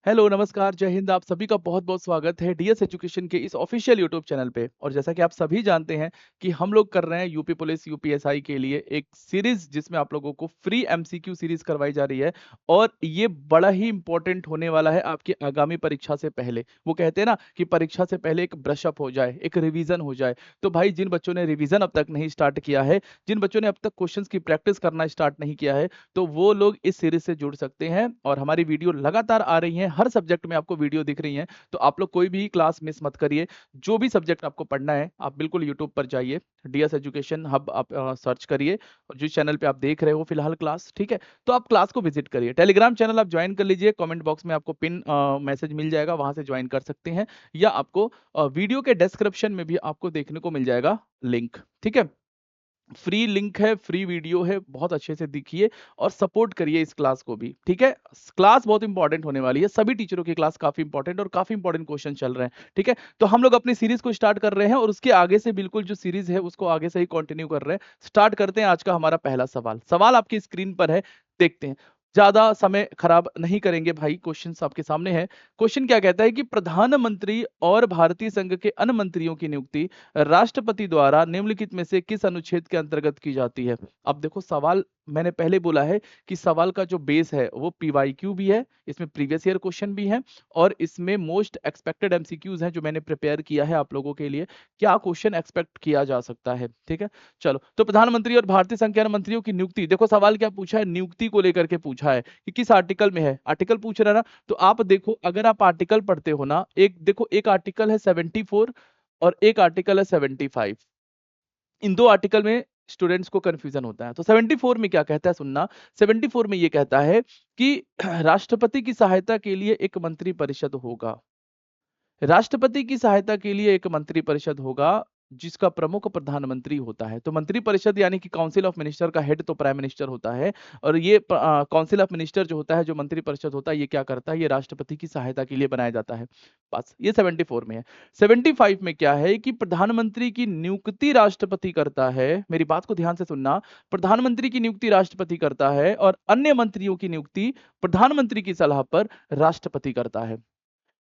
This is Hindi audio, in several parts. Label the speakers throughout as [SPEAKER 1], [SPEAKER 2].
[SPEAKER 1] हेलो, नमस्कार, जय हिंद। आप सभी का बहुत-बहुत स्वागत है डीएस एजुकेशन के इस ऑफिशियल यूट्यूब चैनल पे। और जैसा कि आप सभी जानते हैं कि हम लोग कर रहे हैं यूपी पुलिस, यूपीएसआई के लिए एक सीरीज़ जिसमें आप लोगों को फ्री एमसीक्यू सीरीज़ करवाई जा रही है और ये बड़ा ही इम्पोर्टेंट होने वाला है आपकी आगामी परीक्षा से पहले। वो कहते हैं ना कि परीक्षा से पहले एक ब्रश अप हो जाए, एक रिवीजन हो जाए। तो भाई जिन बच्चों ने रिवीजन अब तक नहीं स्टार्ट किया है, जिन बच्चों ने अब तक क्वेश्चंस की प्रैक्टिस करना स्टार्ट नहीं किया है, तो वो लोग इस सीरीज से जुड़ सकते हैं। और हमारी वीडियो लगातार आ रही हैं, हर सब्जेक्ट में आपको वीडियो दिख रही हैं, तो आप लोग कोई भी क्लास मिस मत करिए। जो भी सब्जेक्ट आपको पढ़ना है आप बिल्कुल यूट्यूब पर जाइए, डीएस एजुकेशन हब आप सर्च करिए और जिस चैनल पे आप देख रहे हो फिलहाल क्लास, ठीक है, तो आप क्लास को विजिट करिए। टेलीग्राम चैनल आप ज्वाइन कर लीजिए, कमेंट बॉक्स में आपको पिन मैसेज मिल जाएगा, वहां से ज्वाइन कर सकते हैं। या आपको वीडियो के डिस्क्रिप्शन में भी आपको देखने को मिल जाएगा लिंक, ठीक है। फ्री लिंक है, फ्री वीडियो है, बहुत अच्छे से देखिए और सपोर्ट करिए इस क्लास को भी, ठीक है। क्लास बहुत इंपॉर्टेंट होने वाली है, सभी टीचरों की क्लास काफी इंपॉर्टेंट और काफी इंपॉर्टेंट क्वेश्चन चल रहे हैं, ठीक है। तो हम लोग अपनी सीरीज को स्टार्ट कर रहे हैं और उसके आगे से बिल्कुल जो सीरीज है उसको आगे से ही कंटिन्यू कर रहे हैं। स्टार्ट करते हैं आज का हमारा पहला सवाल। सवाल आपकी स्क्रीन पर है, देखते हैं। ज्यादा समय खराब नहीं करेंगे भाई, क्वेश्चन आपके सामने है। क्वेश्चन क्या कहता है कि प्रधानमंत्री और भारतीय संघ के अन्य मंत्रियों की नियुक्ति राष्ट्रपति द्वारा निम्नलिखित में से किस अनुच्छेद के अंतर्गत की जाती है। अब देखो सवाल, मैंने पहले बोला है कि सवाल का जो बेस है वो पीवाईक्यू भी है, इसमें प्रीवियस ईयर क्वेश्चन भी है और इसमें मोस्ट एक्सपेक्टेड एमसीक्यूज हैं जो मैंने प्रिपेयर किया है आप लोगों के लिए। क्या क्वेश्चन एक्सपेक्ट किया जा सकता है, ठीक है। चलो, तो प्रधानमंत्री और भारतीय संघ के अन्य मंत्रियों की नियुक्ति, देखो सवाल क्या पूछा है, नियुक्ति को लेकर के पूछा है कि किस आर्टिकल में है, आर्टिकल पूछ रहा है ना। तो आप देखो, अगर आप आर्टिकल पढ़ते हो ना, एक देखो, एक आर्टिकल है 74 और एक आर्टिकल है 75। इन दो आर्टिकल में स्टूडेंट्स को कंफ्यूजन होता है। तो 74 में क्या कहता है, सुनना। 74 में ये कहता है कि राष्ट्रपति की सहायता के लिए एक मंत्री परिषद होगा। राष्ट्रपति की सहायता के लिए एक मंत्री परिषद होगा जिसका प्रमुख प्रधानमंत्री होता है। तो मंत्री परिषद यानी कि काउंसिल ऑफ मिनिस्टर का हेड तो प्राइम मिनिस्टर होता है और ये काउंसिल ऑफ मिनिस्टर जो होता है, जो मंत्री परिषद होता है, ये क्या करता है, ये राष्ट्रपति की सहायता के लिए बनाया जाता है। बस ये 74 में है। 75 में क्या है कि प्रधानमंत्री की नियुक्ति राष्ट्रपति करता है। मेरी बात को ध्यान से सुनना। प्रधानमंत्री की नियुक्ति राष्ट्रपति करता है और अन्य मंत्रियों की नियुक्ति प्रधानमंत्री की सलाह पर राष्ट्रपति करता है।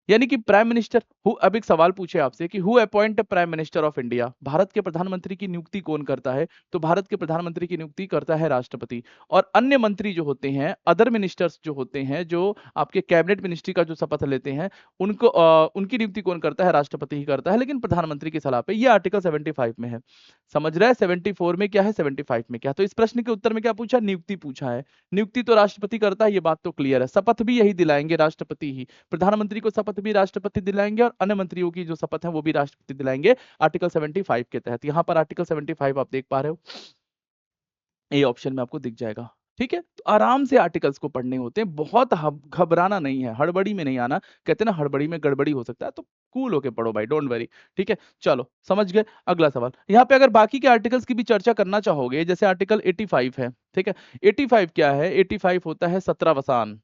[SPEAKER 1] यानी कि प्राइम मिनिस्टर अब एक सवाल पूछे आपसे कि who appoint prime minister of India, Bharat के प्रधानमंत्री की नियुक्ति कौन करता है। तो भारत के प्रधानमंत्री की नियुक्ति करता है राष्ट्रपति। और अन्य मंत्री जो होते हैं, अदर मिनिस्टर्स जो होते हैं, जो आपके कैबिनेट मिनिस्ट्री का जो शपथ लेते हैं, उनको उनकी नियुक्ति कौन करता है, राष्ट्रपति ही करता है, लेकिन प्रधानमंत्री की सलाह पे। ये आर्टिकल 75 में है। समझ रहा है 74 में क्या है, 75 में क्या। तो इस प्रश्न के उत्तर में क्या पूछा, नियुक्ति पूछा है। नियुक्ति तो राष्ट्रपति करता है, ये बात तो क्लियर है। शपथ भी यही दिलाएंगे राष्ट्रपति ही, प्रधानमंत्री को शपथ भी राष्ट्रपति दिलाएंगे और अन्य मंत्रियों की जो शपथ है वो भी राष्ट्रपति दिलाएंगे आर्टिकल 75 के तहत। यहां पर आर्टिकल 75 आप देख पा रहे हो, ए ऑप्शन में आपको दिख जाएगा, ठीक है। तो आराम से आर्टिकल्स को पढ़ने होते हैं, बहुत घबराना नहीं है, हड़बड़ी में नहीं आना। कहते हैं ना हड़बड़ी में गड़बड़ी हो सकता है, तो कूल होके पढ़ो भाई, डोंट वरी, ठीक है। चलो समझ गए। अगला सवाल, यहाँ पे अगर बाकी के आर्टिकल्स की भी चर्चा करना चाहोगे, जैसे आर्टिकल 85 है, ठीक है। 85 क्या है, 85 होता है 17 वसान।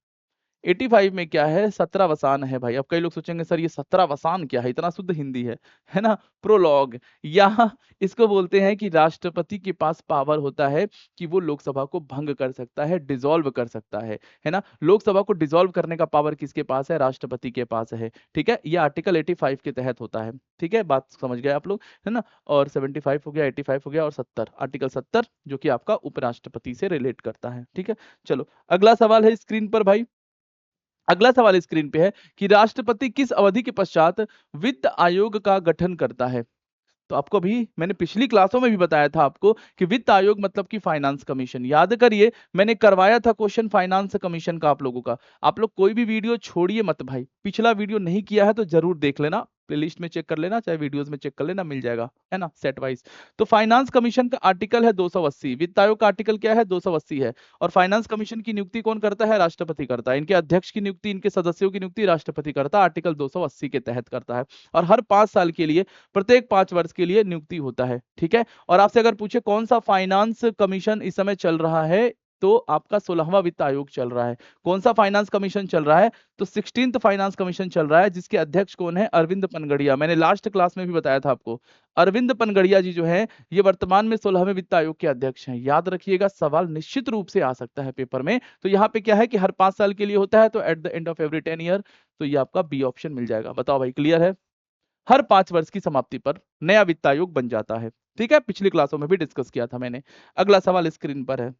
[SPEAKER 1] 85 में क्या है, 17 वसान है भाई। अब कई लोग सोचेंगे सर ये 17 वसान क्या है, इतना शुद्ध हिंदी है ना। प्रोलॉग, या इसको बोलते हैं कि राष्ट्रपति के पास पावर होता है कि वो लोकसभा को भंग कर सकता है, डिसॉल्व कर सकता है ना। लोकसभा को डिसॉल्व करने का पावर किसके पास है, राष्ट्रपति के पास है, ठीक है। ये आर्टिकल 85 के तहत होता है, ठीक है। बात समझ गए आप लोग, है ना। और 75 हो गया, 85 हो गया और 70, आर्टिकल 70 जो कि आपका उपराष्ट्रपति से रिलेट करता है, ठीक है। चलो अगला सवाल है स्क्रीन पर भाई। अगला सवाल स्क्रीन पे है कि राष्ट्रपति किस अवधि के पश्चात वित्त आयोग का गठन करता है। तो आपको अभी मैंने पिछली क्लासों में भी बताया था आपको कि वित्त आयोग मतलब कि फाइनेंस कमीशन। याद करिए, मैंने करवाया था क्वेश्चन फाइनेंस कमीशन का आप लोगों का। आप लोग कोई भी वीडियो छोड़िए मत भाई, पिछला वीडियो नहीं किया है तो जरूर देख लेना, प्लेलिस्ट में चेक कर लेना, चाहे वीडियोस में चेक कर लेना, मिल जाएगा, है ना, सेट वाइज। तो फाइनेंस कमीशन का आर्टिकल है 280, वित्त आयोग का आर्टिकल क्या है, 280 है। और फाइनेंस कमीशन की नियुक्ति कौन करता है, राष्ट्रपति करता है। इनके अध्यक्ष की नियुक्ति, इनके सदस्यों की नियुक्ति राष्ट्रपति करता है, आर्टिकल 280 के तहत करता है। और हर 5 साल के लिए, प्रत्येक 5 वर्ष के लिए नियुक्ति होता है, ठीक है। और आपसे अगर पूछे कौन सा फाइनेंस कमीशन इस समय चल रहा है, तो आपका 16वां वित्त आयोग चल रहा है। कौन सा फाइनेंस कमीशन चल रहा है? तो 16th फाइनेंस कमीशन चल रहा है, जिसके अध्यक्ष कौन है? अरविंद पनगड़िया। मैंने लास्ट क्लास में भी बताया था आपको, अरविंद पनगड़िया जी जो है ये वर्तमान में 16वें वित्त आयोग के अध्यक्ष हैं। याद रखिएगा, सवाल निश्चित रूप से आ सकता है पेपर में। तो यहाँ पे क्या है कि हर 5 साल के लिए होता है, तो at the end of every 10 year, तो ये आपका बी ऑप्शन मिल जाएगा। बताओ भाई, क्लियर है? हर 5 वर्ष की समाप्ति पर नया वित्त आयोग बन जाता है। ठीक है, पिछली क्लासों में भी डिस्कस किया था मैंने। अगला सवाल स्क्रीन पर है।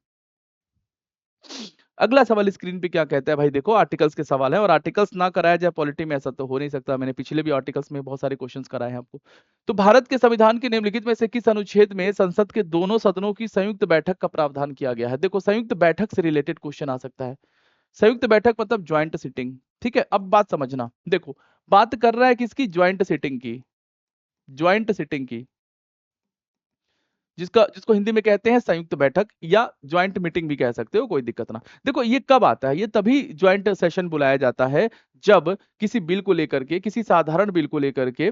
[SPEAKER 1] अगला सवाल स्क्रीन पे क्या कहता है भाई? देखो, आर्टिकल्स के सवाल है, और आर्टिकल्स ना कराया जाए पॉलिटी में, ऐसा तो हो नहीं सकता। मैंने पिछले भी आर्टिकल्स में बहुत सारे क्वेश्चंस कराए हैं आपको। तो भारत के संविधान के निम्नलिखित में से किस अनुच्छेद में संसद के दोनों सदनों की संयुक्त बैठक का प्रावधान किया गया है? देखो, संयुक्त बैठक से रिलेटेड क्वेश्चन आ सकता है। संयुक्त बैठक मतलब ज्वाइंट सिटिंग। ठीक है, अब बात समझना। देखो, बात कर रहा है किसकी? ज्वाइंट सिटिंग की। ज्वाइंट सिटिंग की, जिसको हिंदी में कहते हैं संयुक्त बैठक, या ज्वाइंट मीटिंग भी कह सकते हो, कोई दिक्कत ना। देखो, ये कब आता है? ये तभी ज्वाइंट सेशन बुलाया जाता है जब किसी बिल को लेकर के, किसी साधारण बिल को लेकर के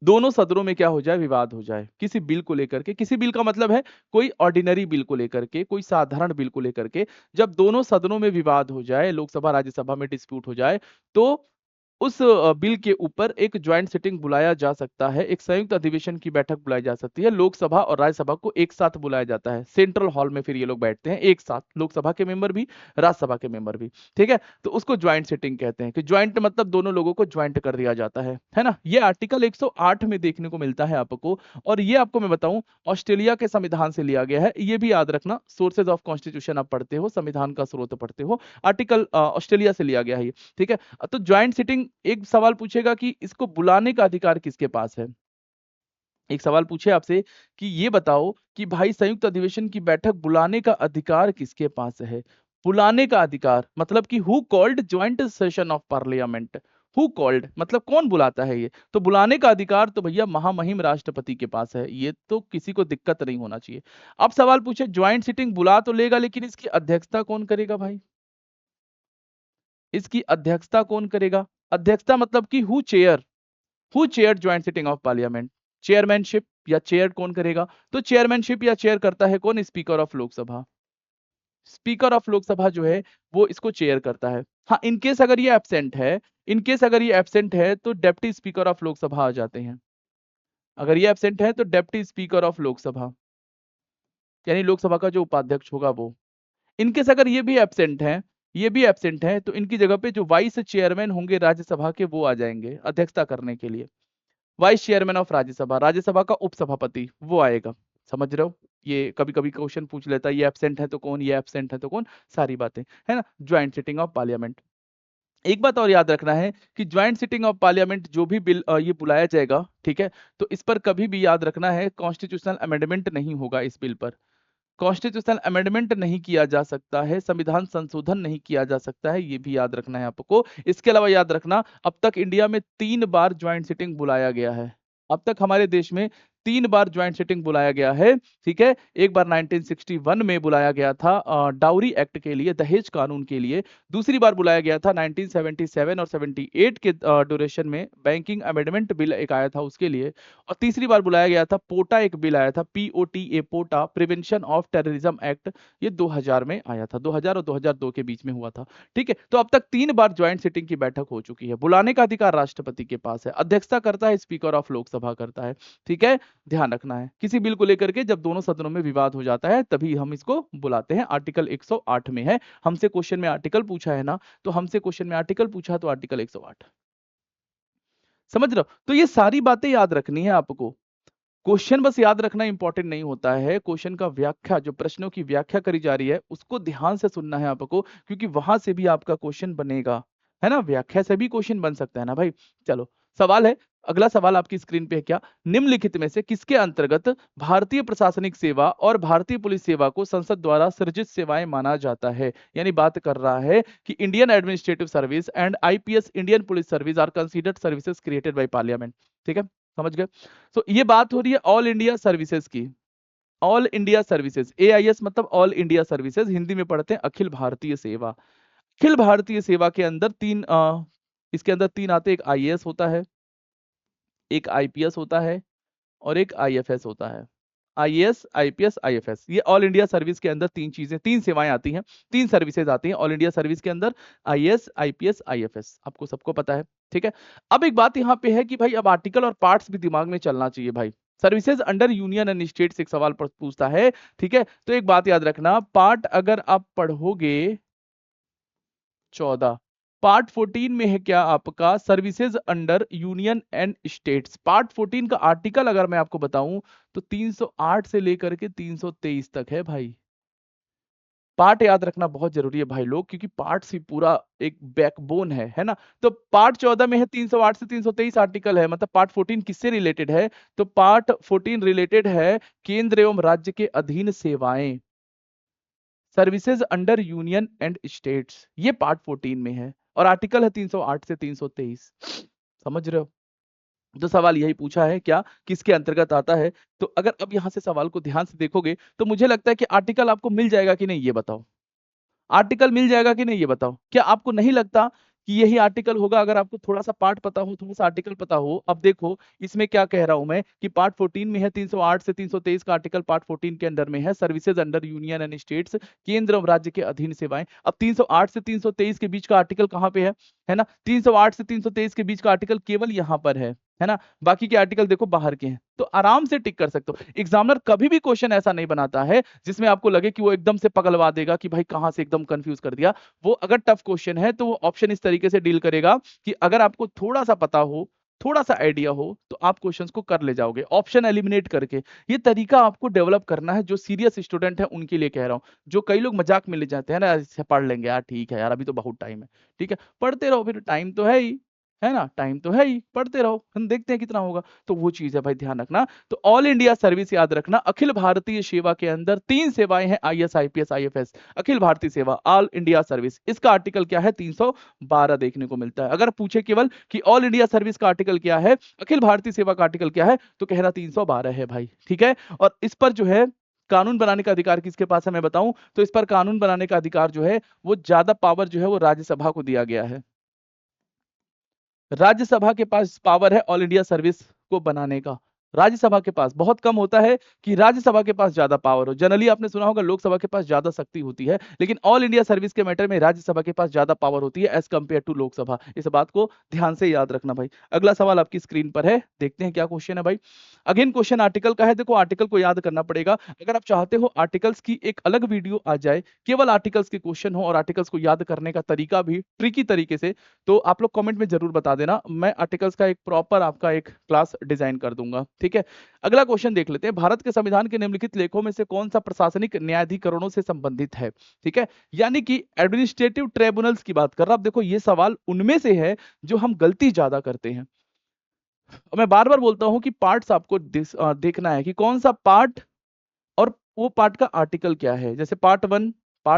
[SPEAKER 1] दोनों सदनों में क्या हो जाए? विवाद हो जाए। किसी बिल को लेकर के, किसी बिल का मतलब है कोई ऑर्डिनरी बिल को लेकर के, कोई साधारण बिल को लेकर के, जब दोनों सदनों में विवाद हो जाए, लोकसभा राज्यसभा में डिस्प्यूट हो जाए, तो उस बिल के ऊपर एक ज्वाइंट सिटिंग बुलाया जा सकता है, एक संयुक्त अधिवेशन की बैठक बुलाई जा सकती है। लोकसभा और राज्यसभा को एक साथ बुलाया जाता है सेंट्रल हॉल में, फिर ये लोग बैठते हैं एक साथ, लोकसभा के मेंबर भी, राज्यसभा के मेंबर भी। ठीक है, तो उसको ज्वाइंट सिटिंग कहते हैं, कि ज्वाइंट मतलब दोनों लोगों को ज्वाइंट कर दिया जाता है ना। ये आर्टिकल 108 में देखने को मिलता है आपको। और ये आपको मैं बताऊं, ऑस्ट्रेलिया के संविधान से लिया गया है। ये भी याद रखना, सोर्सेज ऑफ कॉन्स्टिट्यूशन आप पढ़ते हो, संविधान का स्रोत पढ़ते हो, आर्टिकल ऑस्ट्रेलिया से लिया गया है ये। ठीक है, तो ज्वाइंट सिटिंग, एक सवाल पूछेगा कि इसको बुलाने का अधिकार किसके पास है। एक सवाल पूछे आपसे कि ये बताओ कि भाई संयुक्त अधिवेशन की बैठक बुलाने का अधिकार किसके पास है? बुलाने का अधिकार मतलब कि who called joint session of parliament? Who called मतलब कौन बुलाता है ये? तो बुलाने का अधिकार तो भैया महामहिम राष्ट्रपति के पास है। ये तो किसी को दिक्कत नहीं होना चाहिए। अब सवाल पूछे, ज्वाइंट सिटिंग बुला तो लेगा, लेकिन इसकी अध्यक्षता कौन करेगा भाई? इसकी अध्यक्षता कौन करेगा? अध्यक्षता मतलब कि who chair joint sitting of parliament? Chairmanship या चेयर कौन करेगा? तो चेयरमैनशिप या चेयर करता है कौन? Speaker of Lok Sabha. Speaker of Lok Sabha जो है वो इसको चेयर करता है। हाँ, इनकेस अगर ये एब्सेंट है, इनकेस अगर ये एब्सेंट है तो डेप्टी स्पीकर ऑफ लोकसभा आ जाते हैं। अगर ये एब्सेंट है तो डेप्टी स्पीकर ऑफ लोकसभा, यानी लोकसभा का जो उपाध्यक्ष होगा वो। इनकेस अगर ये भी एब्सेंट है, ये भी एब्सेंट है, तो इनकी जगह पे जो वाइस चेयरमैन होंगे राज्यसभा के, वो आ जाएंगे अध्यक्षता करने के लिए। Vice chairman of Rajya Sabha, Rajya Sabha का उपसभापति, वो आएगा। समझ रहे हो? ये कभी कभी क्वेश्चन पूछ लेता है, ये एब्सेंट है तो कौन, ये एब्सेंट है तो कौन, सारी बातें, है ना। Joint sitting of parliament. एक बात और याद रखना है कि ज्वाइंट सिटिंग ऑफ पार्लियामेंट जो भी बिल ये बुलाया जाएगा, ठीक है, तो इस पर कभी भी याद रखना है कॉन्स्टिट्यूशनल अमेंडमेंट नहीं होगा। इस बिल पर कॉन्स्टिट्यूशनल अमेंडमेंट नहीं किया जा सकता है, संविधान संशोधन नहीं किया जा सकता है, ये भी याद रखना है आपको। इसके अलावा याद रखना, अब तक इंडिया में 3 बार ज्वाइंट सिटिंग बुलाया गया है। अब तक हमारे देश में 3 बार ज्वाइंट सिटिंग बुलाया गया है। ठीक है, एक बार 1961 में बुलाया गया था डाउरी एक्ट के लिए, दहेज कानून के लिए। दूसरी बार बुलाया गया था 1977 और 78 के ड्यूरेशन में, बैंकिंग अमेंडमेंट बिल एक आया था उसके लिए। और तीसरी बार बुलाया गया था, पोटा एक बिल आया था, POTA, POTA, prevention of terrorism act, ये 2000 में आया था, 2000 और 2002 के बीच में हुआ था। ठीक है, तो अब तक 3 बार ज्वाइंट सिटिंग की बैठक हो चुकी है। बुलाने का अधिकार राष्ट्रपति के पास है, अध्यक्षता करता है स्पीकर ऑफ लोकसभा करता है। ठीक है, ध्यान रखना है, किसी बिल को लेकर के जब दोनों सदनों में विवाद हो जाता है तभी हम इसको बुलाते हैं। आर्टिकल 108 में है। हमसे क्वेश्चन में आर्टिकल पूछा है ना, तो हमसे क्वेश्चन में आर्टिकल पूछा तो आर्टिकल 108। समझ रहे हो? तो ये सारी बातें याद रखनी है आपको। क्वेश्चन बस याद रखना इंपॉर्टेंट नहीं होता है, क्वेश्चन का व्याख्या, जो प्रश्नों की व्याख्या करी जा रही है उसको ध्यान से सुनना है आपको, क्योंकि वहां से भी आपका क्वेश्चन बनेगा, है ना। व्याख्या से भी क्वेश्चन बन सकता है ना भाई। चलो, सवाल है, अगला सवाल आपकी स्क्रीन पे है क्या? निम्नलिखित में से किसके अंतर्गत भारतीय प्रशासनिक सेवा और भारतीय पुलिस सेवा को संसद द्वारा सृजित सेवाएं माना जाता है? यानी बात कर रहा है कि Indian administrative service and IPS, Indian police service are considered services created by parliament. ठीक है, समझ गए? तो ये बात हो रही है ऑल इंडिया सर्विसेज की। ऑल इंडिया सर्विसेज, AIS मतलब ऑल इंडिया सर्विसेज, हिंदी में पढ़ते हैं अखिल भारतीय सेवा। अखिल भारतीय सेवा के अंदर इसके अंदर 3 आते हैं, एक IAS होता है, एक IPS होता है, और एक IFS होता है। IAS, IPS, IFS, ये ऑल इंडिया सर्विस के अंदर तीन चीजें, तीन सेवाएं आती हैं, तीन सर्विसेज आती हैं ऑल इंडिया सर्विस के अंदर, IAS, IPS, IFS, आपको सबको पता है, ठीक है। अब एक बात यहाँ पे है कि भाई अब आर्टिकल और पार्ट्स भी दिमाग में चलना चाहिए भाई। Services under union and states एक सवाल पूछता है, ठीक है। तो एक बात याद रखना, पार्ट अगर आप पढ़ोगे 14, पार्ट 14 में है क्या आपका services under union and states. Part 14 का आर्टिकल अगर मैं आपको बताऊं तो 308 से लेकर के 323 तक है भाई। पार्ट याद रखना बहुत जरूरी है भाई लोग, क्योंकि पार्ट से पूरा एक बैकबोन है ना। तो पार्ट 14 में है 308 से 323 आर्टिकल है, मतलब पार्ट 14 किससे रिलेटेड है, तो पार्ट 14 रिलेटेड है केंद्र एवं राज्य के अधीन सेवाएं, services under union and states, ये पार्ट 14 में है और आर्टिकल है 308 से 323। समझ रहे हो। तो सवाल यही पूछा है क्या, किसके अंतर्गत आता है। तो अगर अब यहां से सवाल को ध्यान से देखोगे तो मुझे लगता है कि आर्टिकल आपको मिल जाएगा कि नहीं, ये बताओ। आर्टिकल मिल जाएगा कि नहीं, ये बताओ। क्या आपको नहीं लगता कि यही आर्टिकल होगा, अगर आपको थोड़ा सा पार्ट पता हो, थोड़ा सा आर्टिकल पता हो। अब देखो इसमें क्या कह रहा हूं मैं कि पार्ट 14 में है 308 से 323 का आर्टिकल, पार्ट 14 के अंदर में है services under union and states, केंद्र और राज्य के अधीन सेवाएं। अब 308 से 323 के बीच का आर्टिकल कहां पे है ना, 308 से 323 के बीच का आर्टिकल केवल यहां पर है ना। बाकी के आर्टिकल देखो बाहर के हैं, तो आराम से टिक कर सकते हो। एग्जामिनर कभी भी क्वेश्चन ऐसा नहीं बनाता है जिसमें आपको लगे कि वो एकदम से पगलवा देगा कि भाई कहां से एकदम कंफ्यूज कर दिया। वो अगर टफ क्वेश्चन है तो वो ऑप्शन इस तरीके से डील करेगा कि अगर आपको थोड़ा सा पता हो, थोड़ा सा आइडिया हो, तो आप क्वेश्चंस को कर ले जाओगे ऑप्शन एलिमिनेट करके। ये तरीका आपको डेवलप करना है, जो सीरियस स्टूडेंट है उनके लिए कह रहा हूं। जो कई लोग मजाक में ले जाते हैं ना, इससे पढ़ लेंगे यार, ठीक है यार अभी तो बहुत टाइम है, ठीक है पढ़ते रहो, फिर टाइम तो है ना, टाइम तो है ही, पढ़ते रहो, हम देखते हैं कितना होगा। तो वो चीज है भाई, ध्यान रखना। तो ऑल इंडिया सर्विस याद रखना, अखिल भारतीय सेवा के अंदर तीन सेवाएं हैं, IAS, IPS, IFS, Akhil Bharatiya सेवा, ऑल इंडिया सर्विस। इसका आर्टिकल क्या है, 312 देखने को मिलता है। अगर पूछे केवल कि ऑल इंडिया सर्विस का आर्टिकल क्या है, अखिल भारतीय सेवा का आर्टिकल क्या है, तो कहना 312 है भाई, ठीक है। और इस पर जो है कानून बनाने का अधिकार किसके पास है मैं बताऊं, तो इस पर कानून बनाने का अधिकार जो है वो ज्यादा पावर जो है वो राज्यसभा को दिया गया है। राज्यसभा के पास पावर है ऑल इंडिया सर्विस को बनाने का। राज्यसभा के पास बहुत कम होता है कि राज्यसभा के पास ज्यादा पावर हो। जनरली आपने सुना होगा लोकसभा के पास ज्यादा शक्ति होती है, लेकिन ऑल इंडिया सर्विस के मैटर में राज्यसभा के पास ज्यादा पावर होती है एज कंपेयर टू लोकसभा। इस बात को ध्यान से याद रखना भाई। अगला सवाल आपकी स्क्रीन पर है, देखते हैं क्या क्वेश्चन है भाई। अगेन क्वेश्चन आर्टिकल का है। देखो आर्टिकल को याद करना पड़ेगा। अगर आप चाहते हो आर्टिकल्स की एक अलग वीडियो आ जाए, केवल आर्टिकल्स के क्वेश्चन हो और आर्टिकल्स को याद करने का तरीका भी ट्रिकी तरीके से, तो आप लोग कमेंट में जरूर बता देना, मैं आर्टिकल्स का एक प्रॉपर आपका एक क्लास डिजाइन कर दूंगा, ठीक है। अगला क्वेश्चन देख लेते हैं। भारत के संविधान के निम्नलिखित लेखों में से कौन सा प्रशासनिक न्यायाधिकरणों से संबंधित है, ठीक है, यानी कि एडमिनिस्ट्रेटिव ट्रिब्यूनल्स की बात कर रहा। अब देखो ये सवाल उनमें से है जो हम गलती ज्यादा करते हैं। और मैं बार बार बोलता हूं कि पार्ट्स आपको देखना है कि कौन सा पार्ट और वो पार्ट का आर्टिकल क्या है। जैसे पार्ट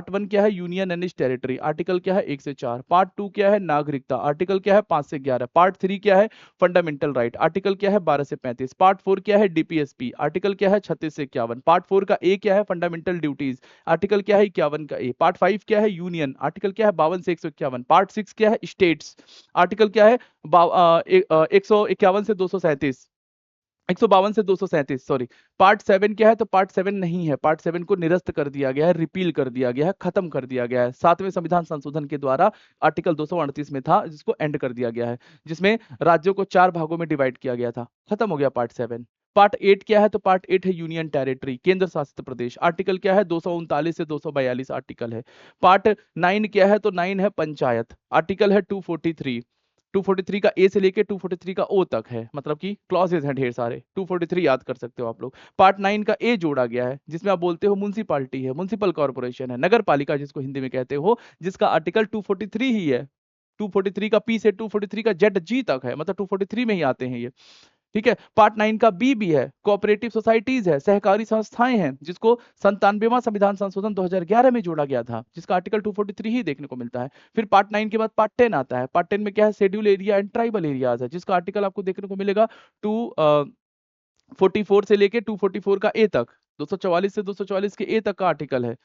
[SPEAKER 1] वन क्या है, यूनियन एंड टेरिटरी, आर्टिकल क्या है 1 से 4। पार्ट 2 क्या है, नागरिकता, आर्टिकल क्या है 5 से 11। पार्ट 3 क्या है, फंडामेंटल राइट, आर्टिकल क्या है 12 से 35। पार्ट 4 क्या है, DPSP, आर्टिकल क्या है 36 से 51। पार्ट 4 का ए क्या है, फंडामेंटल ड्यूटीज, आर्टिकल क्या है 51 का ए। पार्ट 5 क्या है, यूनियन, आर्टिकल क्या है 52 से 151। पार्ट 6 क्या है, स्टेट्स, आर्टिकल क्या है 151 से 237, 152 से 237, सॉरी। पार्ट 7 क्या है, तो पार्ट 7 नहीं है, पार्ट 7 को निरस्त कर दिया गया है, रिपील कर दिया गया है, खत्म कर दिया गया है। 7वें संविधान संशोधन के द्वारा आर्टिकल 238 में था, जिसको एंड कर दिया गया है, जिसमें राज्यों को 4 भागों में डिवाइड किया गया था, खत्म हो गया पार्ट 7। पार्ट 8 क्या है, तो पार्ट 8 है यूनियन टेरिटरी, केंद्र शासित प्रदेश, आर्टिकल क्या है 239 से 242 आर्टिकल है। पार्ट 9 क्या है, तो 9 है पंचायत, आर्टिकल है 243। 243 का ए से लेके 243 का ओ तक है, मतलब कि क्लॉजेज हैं ढेर सारे, 243 याद कर सकते हो आप लोग। पार्ट 9 का ए जोड़ा गया है, जिसमें आप बोलते हो म्युनिसिपालिटी है, म्युनिसिपल कॉर्पोरेशन है, नगर पालिका जिसको हिंदी में कहते हो, जिसका आर्टिकल 243 ही है। 243 का पी से 243 का जेड जी तक है, मतलब 243 में ही आते हैं ये, ठीक है। पार्ट 9 का बी भी है, कोऑपरेटिव सोसाइटीज है, सहकारी संस्थाएं हैं, जिसको 97वां संविधान संशोधन 2011 में जोड़ा गया था, जिसका आर्टिकल 243 ही देखने को मिलता है। फिर पार्ट 9 के बाद पार्ट 10 आता है। पार्ट 10 में क्या है, schedule area and tribal areas है, जिसका आर्टिकल आपको देखने को मिलेगा 244 से लेके 244 का ए तक, 244 से 244 के ए तक का आर्टिकल है।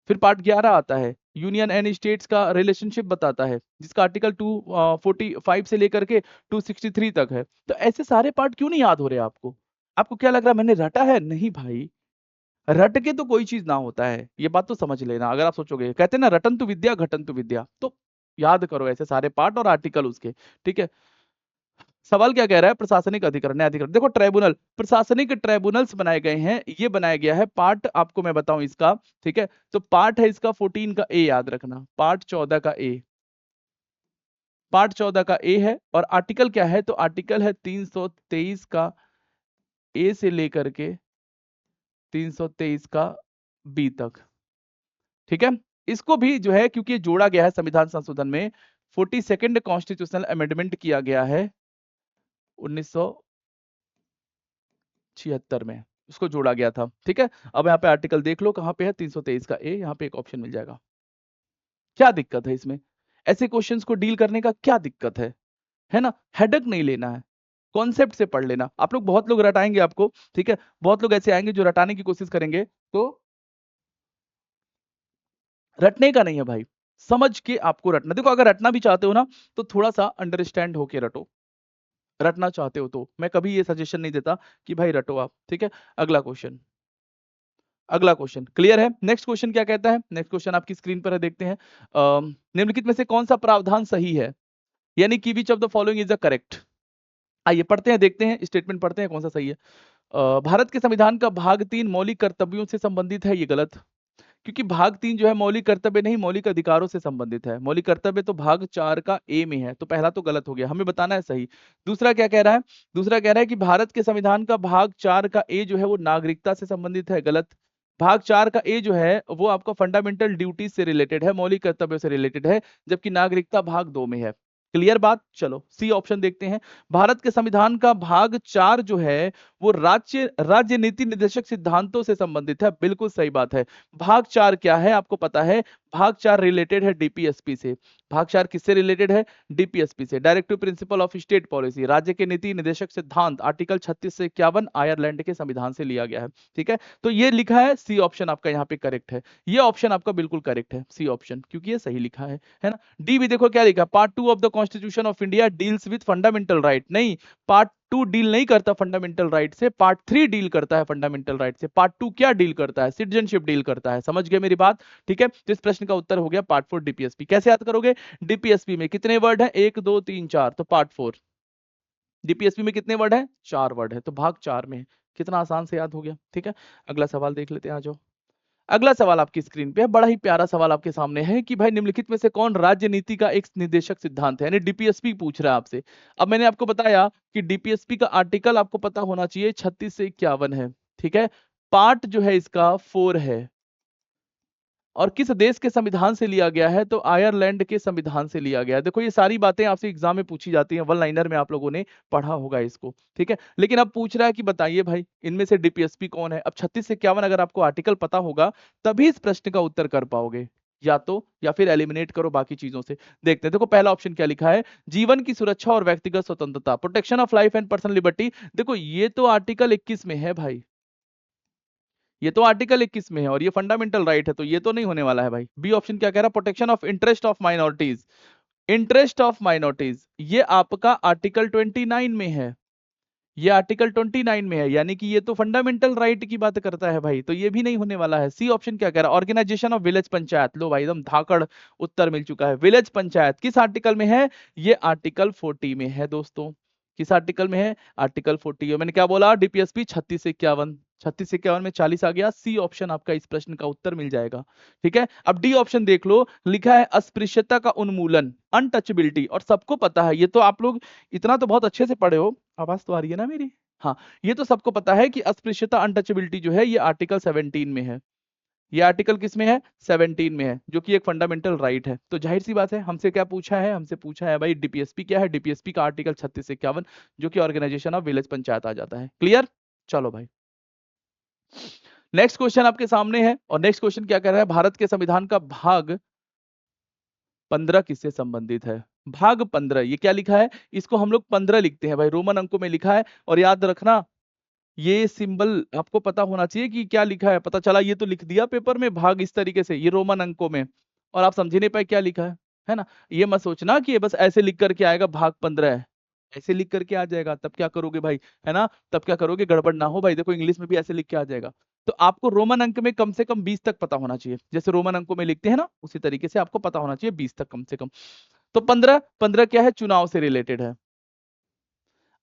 [SPEAKER 1] फिर पार्ट 11 आता है, यूनियन एंड स्टेट्स का रिलेशनशिप बताता है, जिसका आर्टिकल 245 से लेकर के 263 तक है। तो ऐसे सारे पार्ट क्यों नहीं याद हो रहे आपको? आपको क्या लग रहा है मैंने रटा है? नहीं भाई, रट के तो कोई चीज ना होता है, ये बात तो समझ लेना। अगर आप सोचोगे, कहते हैं ना रटन तु विद्या घटन तु विद्या, तो याद करो ऐसे सारे पार्ट और आर्टिकल उसके। ठीक है, सवाल क्या कह रहा है? प्रशासनिक अधिकरण, न्यायाधिकरण। देखो ट्राइब्यूनल, प्रशासनिक ट्राइब्यूनल्स बनाए गए हैं, ये बनाया गया है। पार्ट आपको मैं बताऊं इसका, ठीक है, तो पार्ट है इसका 14 का ए, याद रखना, पार्ट 14 का ए, पार्ट 14 का ए है। और आर्टिकल क्या है? तो आर्टिकल है 323 का ए से लेकर के 323 का बी तक। ठीक है, इसको भी जो है क्योंकि ये जोड़ा गया है संविधान संशोधन में, 42nd कॉन्स्टिट्यूशनल अमेंडमेंट किया गया है 1976 में, उसको जोड़ा गया था। ठीक है, अब यहाँ पे आर्टिकल देख लो कहाँ पे है, 323 का ए, यहाँ पे एक ऑप्शन मिल जाएगा। क्या दिक्कत है इसमें? ऐसे क्वेश्चंस को डील करने का क्या दिक्कत है ना? हेडक नहीं लेना है, कॉन्सेप्ट से पढ़ लेना। आप लोग, बहुत लोग रटाएंगे आपको, ठीक है, बहुत लोग ऐसे आएंगे जो रटाने की कोशिश करेंगे, तो रटने का नहीं है भाई, समझ के आपको रटना। देखो अगर रटना भी चाहते हो ना, तो थोड़ा सा अंडरस्टैंड होके रटो। रटना चाहते हो तो मैं कभी ये सजेशन नहीं देता कि भाई रटो आप। ठीक है, अगला क्वेश्चन, अगला क्वेश्चन क्लियर है? नेक्स्ट क्वेश्चन क्या कहता है? नेक्स्ट क्वेश्चन आपकी स्क्रीन पर है, देखते हैं। निम्नलिखित में से कौन सा प्रावधान सही है, यानी कि which of the following is the correct. आइए पढ़ते हैं, देखते हैं स्टेटमेंट पढ़ते हैं कौन सा सही है। भारत के संविधान का भाग 3 मौलिक कर्तव्यों से संबंधित है, ये गलत, क्योंकि भाग 3 जो है मौलिक कर्तव्य नहीं, मौलिक अधिकारों से संबंधित है। मौलिक कर्तव्य तो भाग 4 का ए में है, तो पहला तो गलत हो गया, हमें बताना है सही। दूसरा क्या कह रहा है? दूसरा कह रहा है कि भारत के संविधान का भाग 4 का ए जो है वो नागरिकता से संबंधित है, गलत। भाग 4 का ए जो है वो आपका फंडामेंटल ड्यूटीज से रिलेटेड है, मौलिक कर्तव्यों से रिलेटेड है, जबकि नागरिकता भाग 2 में है। क्लियर बात? चलो सी ऑप्शन देखते हैं। भारत के संविधान का भाग 4 जो है वो राज्य नीति निर्देशक सिद्धांतों से संबंधित है, बिल्कुल सही बात है। भाग 4 क्या है आपको पता है? भाग 4 रिलेटेड है डीपीएसपी से। भाग 4 किससे रिलेटेड है? डीपीएसपी से, directive principle of state policy, राज्य के नीति निर्देशक सिद्धांत, आर्टिकल 36 से 51 आयरलैंड के संविधान से लिया गया है। ठीक है, तो ये लिखा है, सी ऑप्शन आपका यहाँ पे करेक्ट है। ये ऑप्शन आपका बिल्कुल करेक्ट है, सी ऑप्शन, क्योंकि ये सही लिखा है ना। डी भी देखो क्या लिखा, part 2 of the constitution of India deals with fundamental right, नहीं, पार्ट 2 डील नहीं करता फंडामेंटल राइट से, पार्ट 3 डील करता है फंडामेंटल राइट से। पार्ट 2 क्या डील करता है? सिटीजनशिप डील करता है। समझ गए मेरी बात? ठीक है, तो इस प्रश्न का उत्तर हो गया पार्ट 4 डीपीएसपी। कैसे याद करोगे? डीपीएसपी में कितने वर्ड है? 1 2 3 4, तो पार्ट 4। डीपीएसपी में कितने वर्ड है? 4 वर्ड है, तो भाग 4 में है। कितना आसान से याद हो गया। ठीक है, अगला सवाल देख लेते हैं, आ जाओ। अगला सवाल आपकी स्क्रीन पे है, बड़ा ही प्यारा सवाल आपके सामने है कि भाई निम्नलिखित में से कौन राज्य नीति का एक निर्देशक सिद्धांत है, यानी डीपीएसपी पूछ रहा है आपसे। अब मैंने आपको बताया कि डीपीएसपी का आर्टिकल आपको पता होना चाहिए 36 से 51 है। ठीक है, पार्ट जो है इसका 4 है, और किस देश के संविधान से लिया गया है? तो आयरलैंड के संविधान से लिया गया है। देखो ये सारी बातें आपसे एग्जाम में पूछी जाती हैं, वन लाइनर में आप लोगों ने पढ़ा होगा इसको। ठीक है, लेकिन अब पूछ रहा है कि बताइए भाई इनमें से डीपीएसपी कौन है। अब 36 से 51 अगर आपको आर्टिकल पता होगा तभी इस प्रश्न का उत्तर कर पाओगे, या तो या फिर एलिमिनेट करो बाकी चीजों से। देखते हैं, देखो पहला ऑप्शन क्या लिखा है? जीवन की सुरक्षा और व्यक्तिगत स्वतंत्रता, protection of life and personal liberty. देखो ये तो आर्टिकल 21 में है भाई, ये तो आर्टिकल 21 में है, और ये फंडामेंटल राइट है, तो ये तो नहीं होने वाला है भाई। बी ऑप्शन क्या कह रहा है? Protection of interest of minorities. Interest of minorities ये आपका आर्टिकल 29 में है, ये आर्टिकल 29 में है, यानी कि ये तो फंडामेंटल राइट की बात करता है भाई, तो ये भी नहीं होने वाला है। सी ऑप्शन क्या कह रहा है? Organization of village panchayat. लो भाई एकदम धाकड़ उत्तर मिल चुका है। विलेज पंचायत किस आर्टिकल में है? ये आर्टिकल 40 में है दोस्तों। किस आर्टिकल में है? आर्टिकल 40। मैंने क्या बोला? डीपीएसपी 36 से 51, 36 से 51 में 40 आ गया, सी ऑप्शन आपका इस प्रश्न का उत्तर मिल जाएगा। ठीक है, अब डी ऑप्शन देख लो, लिखा है अस्पृश्यता का उन्मूलन, अनटचेबिलिटी, और सबको पता है, ये तो आप लोग इतना तो बहुत अच्छे से पढ़े हो। आवाज तो आ रही है ना मेरी? हाँ, ये तो सबको पता है कि अस्पृश्यता अनटचेबिलिटी जो है ये आर्टिकल 17 में है। ये आर्टिकल किस में है? 17 में है, जो कि एक फंडामेंटल राइट है। तो जाहिर सी बात है, हमसे क्या पूछा है? हमसे पूछा है भाई डीपीएसपी क्या है? डीपीएसपी का आर्टिकल 36 से 51, जो कि ऑर्गेनाइजेशन ऑफ विलेज पंचायत आ जाता है। क्लियर? चलो भाई, नेक्स्ट क्वेश्चन आपके सामने है, और नेक्स्ट क्वेश्चन क्या कह रहा है? भारत के संविधान का भाग 15 किससे संबंधित है? भाग 15, ये क्या लिखा है? इसको हम लोग 15 लिखते हैं भाई, रोमन अंकों में लिखा है। और याद रखना, ये सिंबल आपको पता होना चाहिए कि क्या लिखा है। पता चला ये तो लिख दिया पेपर में भाग इस तरीके से, ये रोमन अंकों में, और आप समझ ही नहीं पाए क्या लिखा है ना। ये मत सोचना कि ये बस ऐसे लिख करके आएगा भाग 15 है, ऐसे लिख करके आ जाएगा, तब क्या करोगे भाई, है ना, तब क्या करोगे, गड़बड़ ना हो भाई, देखो इंग्लिश में भी ऐसे लिख के आ जाएगा। तो आपको रोमन अंक में कम से कम 20 तक पता होना चाहिए, जैसे रोमन अंकों में लिखते हैं ना, उसी तरीके से आपको पता होना चाहिए 20 तक कम से कम। तो 15 15 क्या है, चुनाव से रिलेटेड है।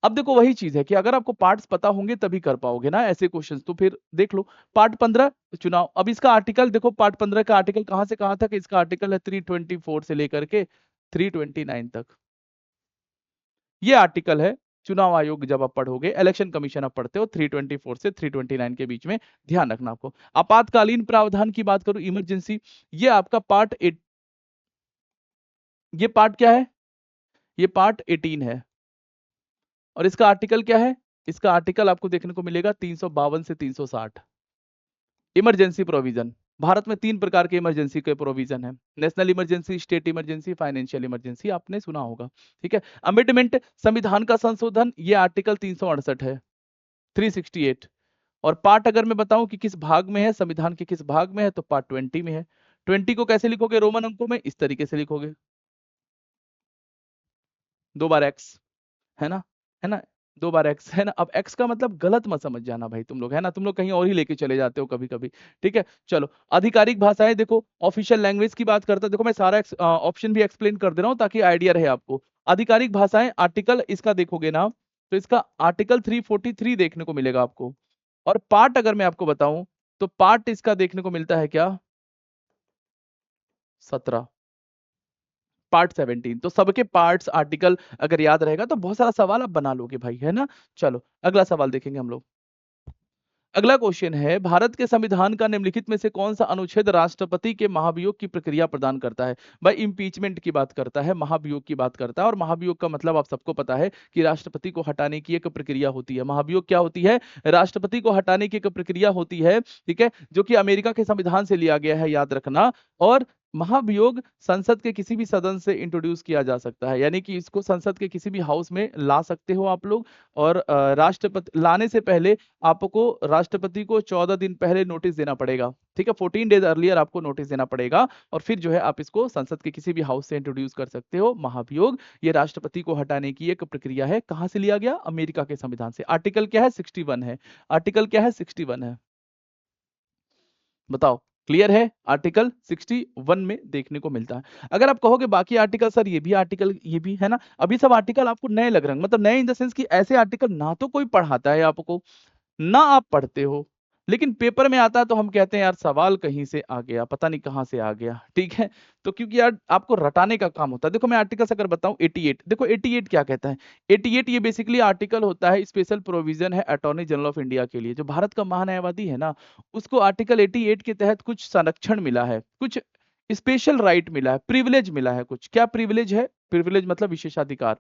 [SPEAKER 1] अब देखो वही चीज है कि अगर आपको पार्ट्स पता होंगे तभी कर पाओगे ना ऐसे क्वेश्चंस, तो फिर देख लो पार्ट 15 चुनाव। अब इसका आर्टिकल देखो, पार्ट 15 का आर्टिकल कहां से कहां तक, इसका आर्टिकल है 324 से लेकर के 329 तक। ये आर्टिकल है चुनाव आयोग, जब आप पढ़ोगे, इलेक्शन कमीशन आप पढ़ते हो 324 से 329 के बीच में, ध्यान रखना आपको। आपातकालीन प्रावधान की बात करूं, इमरजेंसी, ये आपका पार्ट 8, ये पार्ट क्या है, ये पार्ट 18 है। और इसका आर्टिकल क्या है, इसका आर्टिकल आपको देखने को मिलेगा 352 से 360। इमरजेंसी प्रोविजन, भारत में 3 प्रकार के इमरजेंसी के प्रोविजन है, national emergency, state emergency, financial emergency, आपने सुना होगा। ठीक है, अमेंडमेंट, संविधान का संशोधन, ये आर्टिकल 368 है, 368। और पार्ट अगर मैं बताऊं कि किस भाग में है, संविधान के किस भाग में है, तो पार्ट 20 में है। 20 को कैसे लिखोगे रोमन अंकों में, इस तरीके से लिखोगे, 2 बार एक्स, है ना, है ना, 2 बार एक्स, है ना। अब एक्स का मतलब गलत मत समझ जाना भाई तुम लोग, है ना, तुम लोग कहीं और ही लेके चले जाते हो कभी कभी। ठीक है, चलो आधिकारिक भाषाएं देखो, ऑफिशियल लैंग्वेज की बात करता, देखो मैं सारा ऑप्शन भी एक्सप्लेन कर दे रहा हूं ताकि आइडिया रहे आपको। आधिकारिक भाषाएं, आर्टिकल इसका देखोगे ना, तो इसका आर्टिकल 343 देखने को मिलेगा आपको। और पार्ट अगर मैं आपको बताऊं, तो पार्ट इसका देखने को मिलता है क्या, 17, पार्ट 17। तो सबके पार्ट्स आर्टिकल अगर याद रहेगा तो बहुत सारा सवाल आप बना लोगे भाई, है ना। चलो अगला सवाल देखेंगे हम लोग। अगला क्वेश्चन है, भारत के संविधान का निम्नलिखित में से कौन सा अनुच्छेद राष्ट्रपति के महाभियोग की प्रक्रिया प्रदान करता है। भाई इम्पीचमेंट की बात करता है, महाभियोग की बात करता है, और महाभियोग का मतलब आप सबको पता है कि राष्ट्रपति को हटाने की एक प्रक्रिया होती है। महाभियोग क्या होती है, राष्ट्रपति को हटाने की एक प्रक्रिया होती है, ठीक है, जो कि अमेरिका के संविधान से लिया गया है, याद रखना। और महाभियोग संसद के किसी भी सदन से इंट्रोड्यूस किया जा सकता है, यानी कि इसको संसद के किसी भी हाउस में ला सकते हो आप लोग। और राष्ट्रपति लाने से पहले आपको राष्ट्रपति को 14 दिन पहले नोटिस देना पड़ेगा, ठीक है, 14 डेज अर्लियर आपको नोटिस देना पड़ेगा, और फिर जो है आप इसको संसद के किसी भी हाउस से इंट्रोड्यूस कर सकते हो। महाभियोग ये राष्ट्रपति को हटाने की एक प्रक्रिया है, कहां से लिया गया, अमेरिका के संविधान से। आर्टिकल क्या है, 61 है, आर्टिकल क्या है, 61 है, बताओ, क्लियर है, आर्टिकल 61 में देखने को मिलता है। अगर आप कहोगे बाकी आर्टिकल सर ये भी आर्टिकल, ये भी, है ना, अभी सब आर्टिकल आपको नए लग रहे हैं, मतलब नए इन द सेंस कि ऐसे आर्टिकल ना तो कोई पढ़ाता है आपको, ना आप पढ़ते हो, लेकिन पेपर में आता है तो हम कहते हैं यार सवाल कहीं से आ गया, पता नहीं कहां से आ गया, ठीक है। तो क्योंकि यार आपको रटाने का काम होता है। देखो मैं आर्टिकल्स अगर बताऊं, 88, देखो 88 क्या कहता है, 88 ये बेसिकली आर्टिकल होता है, स्पेशल प्रोविजन है अटॉर्नी जनरल ऑफ इंडिया के लिए, जो भारत का महान्यायवादी है ना, उसको आर्टिकल 88 के तहत कुछ संरक्षण मिला है, कुछ स्पेशल राइट मिला है, प्रिविलेज मिला है कुछ। क्या प्रिविलेज है, प्रिविलेज मतलब विशेषाधिकार,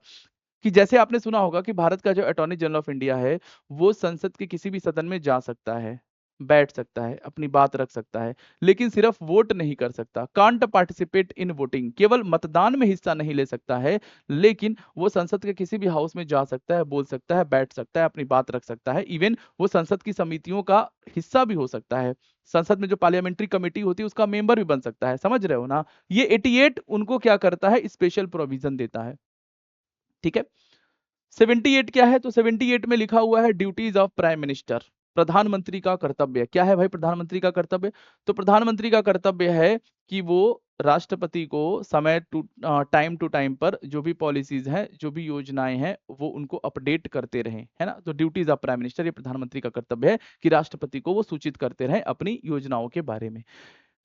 [SPEAKER 1] कि जैसे आपने सुना होगा कि भारत का जो अटॉर्नी जनरल ऑफ इंडिया है, वो संसद के किसी भी सदन में जा सकता है, बैठ सकता है, अपनी बात रख सकता है, लेकिन सिर्फ वोट नहीं कर सकता, कांट पार्टिसिपेट इन वोटिंग, केवल मतदान में हिस्सा नहीं ले सकता है, लेकिन वो संसद के किसी भी हाउस में जा सकता है, बोल सकता है, बैठ सकता है, अपनी बात रख सकता है, इवन वो संसद की समितियों का हिस्सा भी हो सकता है, संसद में जो पार्लियामेंट्री कमेटी होती है उसका मेंबर भी बन सकता है, समझ रहे हो ना। ये 88 उनको क्या करता है, स्पेशल प्रोविजन देता है, ठीक है। 78 क्या है, तो 78 में लिखा हुआ है ड्यूटीज ऑफ प्राइम मिनिस्टर, प्रधानमंत्री का कर्तव्य। क्या है भाई प्रधानमंत्री का कर्तव्य, तो प्रधानमंत्री का कर्तव्य है कि वो राष्ट्रपति को समय टू टाइम टू टाइम पर जो भी पॉलिसीज हैं, जो भी योजनाएं हैं, वो उनको अपडेट करते रहें, है ना। तो ड्यूटीज ऑफ प्राइम मिनिस्टर, ये प्रधानमंत्री का कर्तव्य है कि राष्ट्रपति को वो सूचित करते रहें अपनी योजनाओं के बारे में।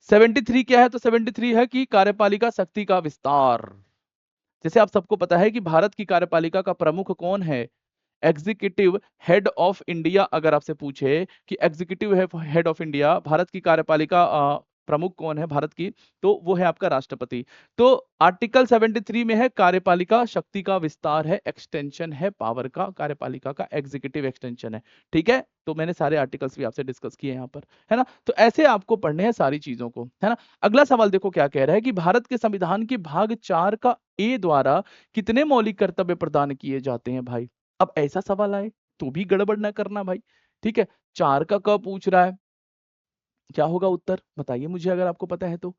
[SPEAKER 1] 73 क्या है, तो 73 है कि कार्यपालिका शक्ति का विस्तार। जैसे आप सबको पता है कि भारत की कार्यपालिका का प्रमुख कौन है, एग्जीक्यूटिव हेड ऑफ इंडिया। अगर आपसे पूछे कि executive head of India, Bharat की कार्यपालिका प्रमुख कौन है भारत की, तो वो है आपका राष्ट्रपति। तो आर्टिकल 73 में है कार्यपालिका शक्ति का विस्तार है, एक्सटेंशन है पावर का, कार्यपालिका का एग्जीक्यूटिव एक्सटेंशन है, ठीक है। तो मैंने सारे आर्टिकल्स भी आपसे डिस्कस किए यहाँ पर, है ना। तो ऐसे आपको पढ़ने हैं सारी चीजों को, है ना। अगला सवाल देखो क्या कह रहा है कि भारत के संविधान के भाग 4 का ए द्वारा कितने मौलिक कर्तव्य प्रदान किए जाते हैं भाई। अब ऐसा सवाल आए तो भी गड़बड़ ना करना भाई, ठीक है। 4 का क पूछ रहा है, क्या होगा उत्तर बताइए मुझे अगर आपको पता है तो,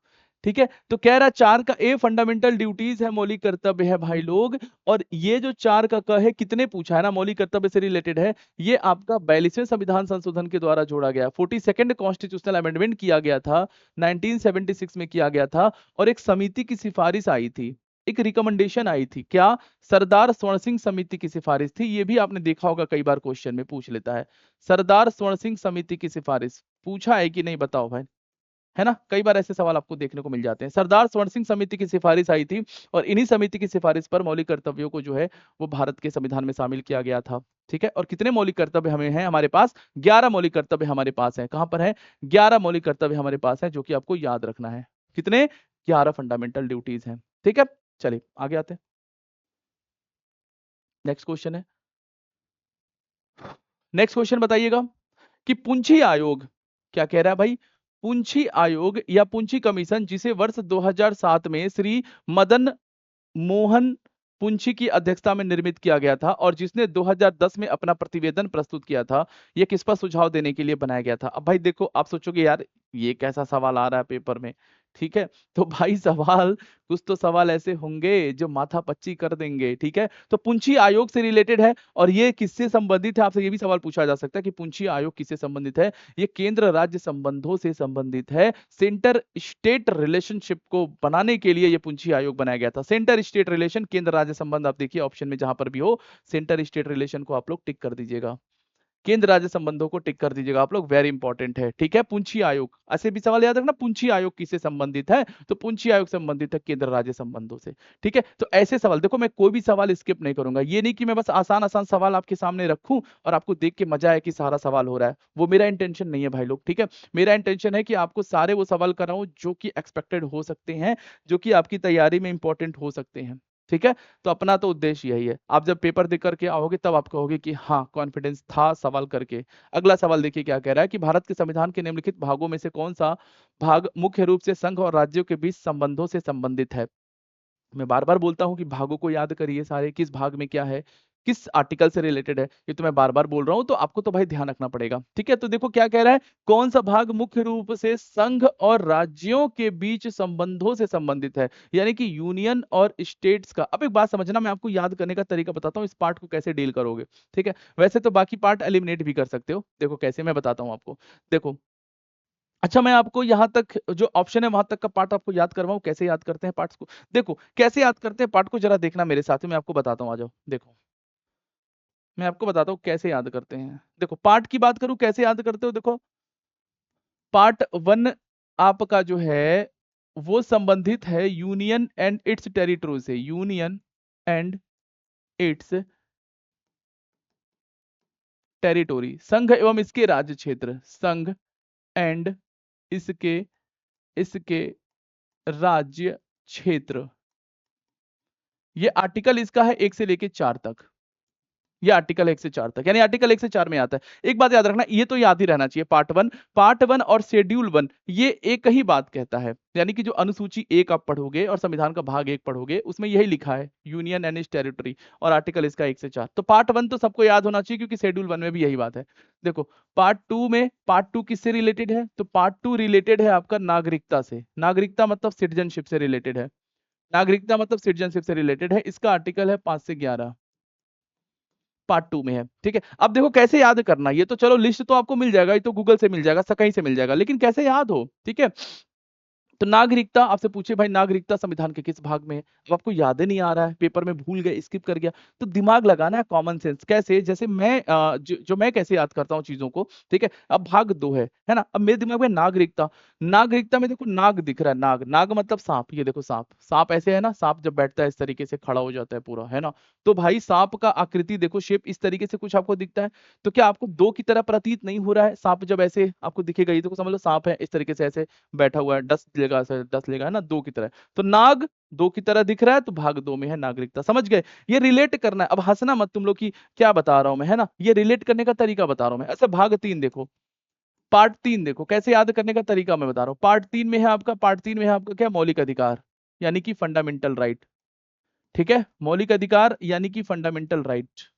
[SPEAKER 1] ठीक है, तो कह रहा 4 का ए फंडामेंटल ड्यूटीज है, मौलिक कर्तव्य है भाई लोग, और ये जो 4 का क है कितने पूछा है ना, मौलिक कर्तव्य से रिलेटेड है, ये आपका 42वें संविधान संशोधन के द्वारा जोड़ा गया, 42nd कॉन्स्टिट्यूशनल अमेंडमेंट किया गया था, 1976 में किया गया था, और एक समिति की सिफारिश आई थी, एक रिकमेंडेशन आई थी, क्या? सरदार स्वर्ण सिंह समिति की सिफारिश थी, ये भी आपने देखा होगा कई बार क्वेश्चन में पूछ लेता है, सरदार स्वर्ण सिंह समिति की सिफारिश पूछा है कि नहीं बताओ भाई, है ना, कई बार ऐसे सवाल आपको देखने को मिल जाते हैं। सरदार स्वर्ण सिंह समिति की सिफारिश आई थी, और इन्हीं समिति की सिफारिश पर मौलिक कर्तव्यों को जो है वो भारत के संविधान में शामिल किया गया था। ठीक है, और कितने मौलिक कर्तव्य हमें हैं? हमारे पास 11 मौलिक कर्तव्य हमारे पास है। कहां पर है? 11 मौलिक कर्तव्य हमारे पास है, जो कि आपको याद रखना है। कितने? 11 फंडामेंटल ड्यूटीज हैं। ठीक है, चलिए आगे आते हैं। नेक्स्ट क्वेश्चन है, नेक्स्ट क्वेश्चन बताइएगा कि पुंछी आयोग क्या कह रहा है भाई? पुंछी आयोग या पुंछी कमीशन, जिसे वर्ष 2007 में श्री मदन मोहन पुंछी की अध्यक्षता में निर्मित किया गया था, और जिसने 2010 में अपना प्रतिवेदन प्रस्तुत किया था, यह किस पर सुझाव देने के लिए बनाया गया था? अब भाई देखो, आप सोचोगे यार ये कैसा सवाल आ रहा है पेपर में, ठीक है, तो भाई सवाल, कुछ तो सवाल ऐसे होंगे जो माथा पच्ची कर देंगे। ठीक है, तो पुंछी आयोग से रिलेटेड है, और ये किससे संबंधित है? आपसे ये भी सवाल पूछा जा सकता है कि पुंछी आयोग किससे संबंधित है? ये केंद्र राज्य संबंधों से संबंधित है। सेंटर स्टेट रिलेशनशिप को बनाने के लिए ये पुंछी आयोग बनाया गया था। सेंटर स्टेट रिलेशन, केंद्र राज्य संबंध, आप देखिए ऑप्शन में जहां पर भी हो, सेंटर स्टेट रिलेशन को आप लोग टिक कर दीजिएगा, केंद्र राज्य संबंधों को टिक कर दीजिएगा आप लोग, वेरी इंपॉर्टेंट है। ठीक है, पुंछी आयोग, ऐसे भी सवाल याद रखना, पुंछी आयोग किससे संबंधित है? तो पुंछी आयोग संबंधित है केंद्र राज्य संबंधों से। ठीक है, तो ऐसे सवाल देखो, मैं कोई भी सवाल स्किप नहीं करूंगा, ये नहीं कि मैं बस आसान आसान सवाल आपके सामने रखूं और आपको देख के मजा आए कि सारा सवाल हो रहा है, वो मेरा इंटेंशन नहीं है भाई लोग। ठीक है, मेरा इंटेंशन है कि आपको सारे वो सवाल कराऊं जो कि एक्सपेक्टेड हो सकते हैं, जो कि आपकी तैयारी में इंपॉर्टेंट हो सकते हैं। ठीक है, तो अपना तो उद्देश्य यही है। आप जब पेपर देख करके आओगे तब आप कहोगे कि हाँ कॉन्फिडेंस था सवाल करके। अगला सवाल देखिए क्या कह रहा है कि भारत के संविधान के निम्नलिखित भागों में से कौन सा भाग मुख्य रूप से संघ और राज्यों के बीच संबंधों से संबंधित है? मैं बार बार बोलता हूं कि भागों को याद करिए सारे, किस भाग में क्या है, किस आर्टिकल से रिलेटेड है, ये तो मैं बार बार बोल रहा हूं, तो आपको तो भाई ध्यान रखना पड़ेगा। ठीक है, तो देखो क्या कह रहा है, कौन सा भाग मुख्य रूप से संघ और राज्यों के बीच संबंधों से संबंधित है, यानी कि यूनियन और स्टेट्स का। अब एक बात समझना, मैं आपको याद करने का तरीका बताता हूँ, इस पार्ट को कैसे डील करोगे। ठीक है, वैसे तो बाकी पार्ट एलिमिनेट भी कर सकते हो, देखो कैसे, मैं बताता हूँ आपको। देखो, अच्छा मैं आपको यहां तक जो ऑप्शन है वहां तक का पार्ट आपको याद करवाऊं, कैसे याद करते हैं पार्ट्स को। देखो कैसे याद करते हैं पार्ट को, जरा देखना मेरे साथ में, मैं आपको बताता हूं, आ जाओ देखो, मैं आपको बताता हूं कैसे याद करते हैं। देखो पार्ट की बात करूं कैसे याद करते हो, देखो पार्ट 1 आपका जो है वो संबंधित है यूनियन एंड इट्स टेरिटरी से, यूनियन एंड इट्स टेरिटोरी, संघ एवं इसके राज्य क्षेत्र, संघ एंड इसके इसके राज्य क्षेत्र। ये आर्टिकल इसका है 1 से लेके 4 तक, ये आर्टिकल 1 से 4 तक, यानी आर्टिकल 1 से 4 में आता है। एक बात याद रखना, ये तो याद ही रहना चाहिए, पार्ट वन और शेड्यूल 1 ये एक ही बात कहता है, यानी कि जो अनुसूची 1 आप पढ़ोगे और संविधान का भाग 1 पढ़ोगे उसमें यही लिखा है, यूनियन एंड इट्स टेरिटरी, और आर्टिकल इसका 1 से 4। तो पार्ट 1 तो सबको याद होना चाहिए क्योंकि शेड्यूल 1 में भी यही बात है। देखो पार्ट 2 किससे रिलेटेड है? तो पार्ट 2 रिलेटेड है आपका नागरिकता से, नागरिकता मतलब सिटीजनशिप से रिलेटेड है, नागरिकता मतलब सिटीजनशिप से रिलेटेड है। इसका आर्टिकल है 5 से 11, पार्ट 2 में है। ठीक है, अब देखो कैसे याद करना, ये तो चलो लिस्ट तो आपको मिल जाएगा, ये तो गूगल से मिल जाएगा, कहीं से मिल जाएगा, लेकिन कैसे याद हो। ठीक है, तो नागरिकता आपसे पूछे भाई नागरिकता संविधान के किस भाग में है, अब आपको याद ही नहीं आ रहा है, पेपर में भूल गए, स्किप कर गया, तो दिमाग लगाना है, कॉमन सेंस। कैसे? जैसे मैं जो मैं कैसे याद करता हूँ चीजों को। ठीक है, अब भाग 2 है ना, अब मेरे दिमाग में नागरिकता, नागरिकता में देखो नाग दिख रहा है, नाग, नाग मतलब सांप, ये देखो सांप, सांप ऐसे है ना, सांप जब बैठता है इस तरीके से खड़ा हो जाता है पूरा, है ना, तो भाई सांप का आकृति देखो, शेप इस तरीके से कुछ आपको दिखता है, तो क्या आपको 2 की तरह प्रतीत नहीं हो रहा है? सांप जब ऐसे आपको दिखेगा, ये देखो समझ लो सांप है इस तरीके से ऐसे बैठा हुआ है, 10 लेगा है ना, 2 की तरह, तो नाग 2 की तरह दिख रहा है, तो भाग 2 में है नागरिकता। समझ गए? ये रिलेट करना है, अब हंसना मत तुम लोग की क्या बता रहा हूं मैं, है ना, ये रिलेट करने का तरीका बता रहा हूं मैं। ऐसे भाग 3 देखो, पार्ट 3 देखो, कैसे याद करने का तरीका मैं बता रहा हूं। पार्ट 3 में है आपका क्या? मौलिक अधिकार, यानी कि फंडामेंटल राइट। ठीक है, मौलिक अधिकार यानी कि फंडामेंटल राइट,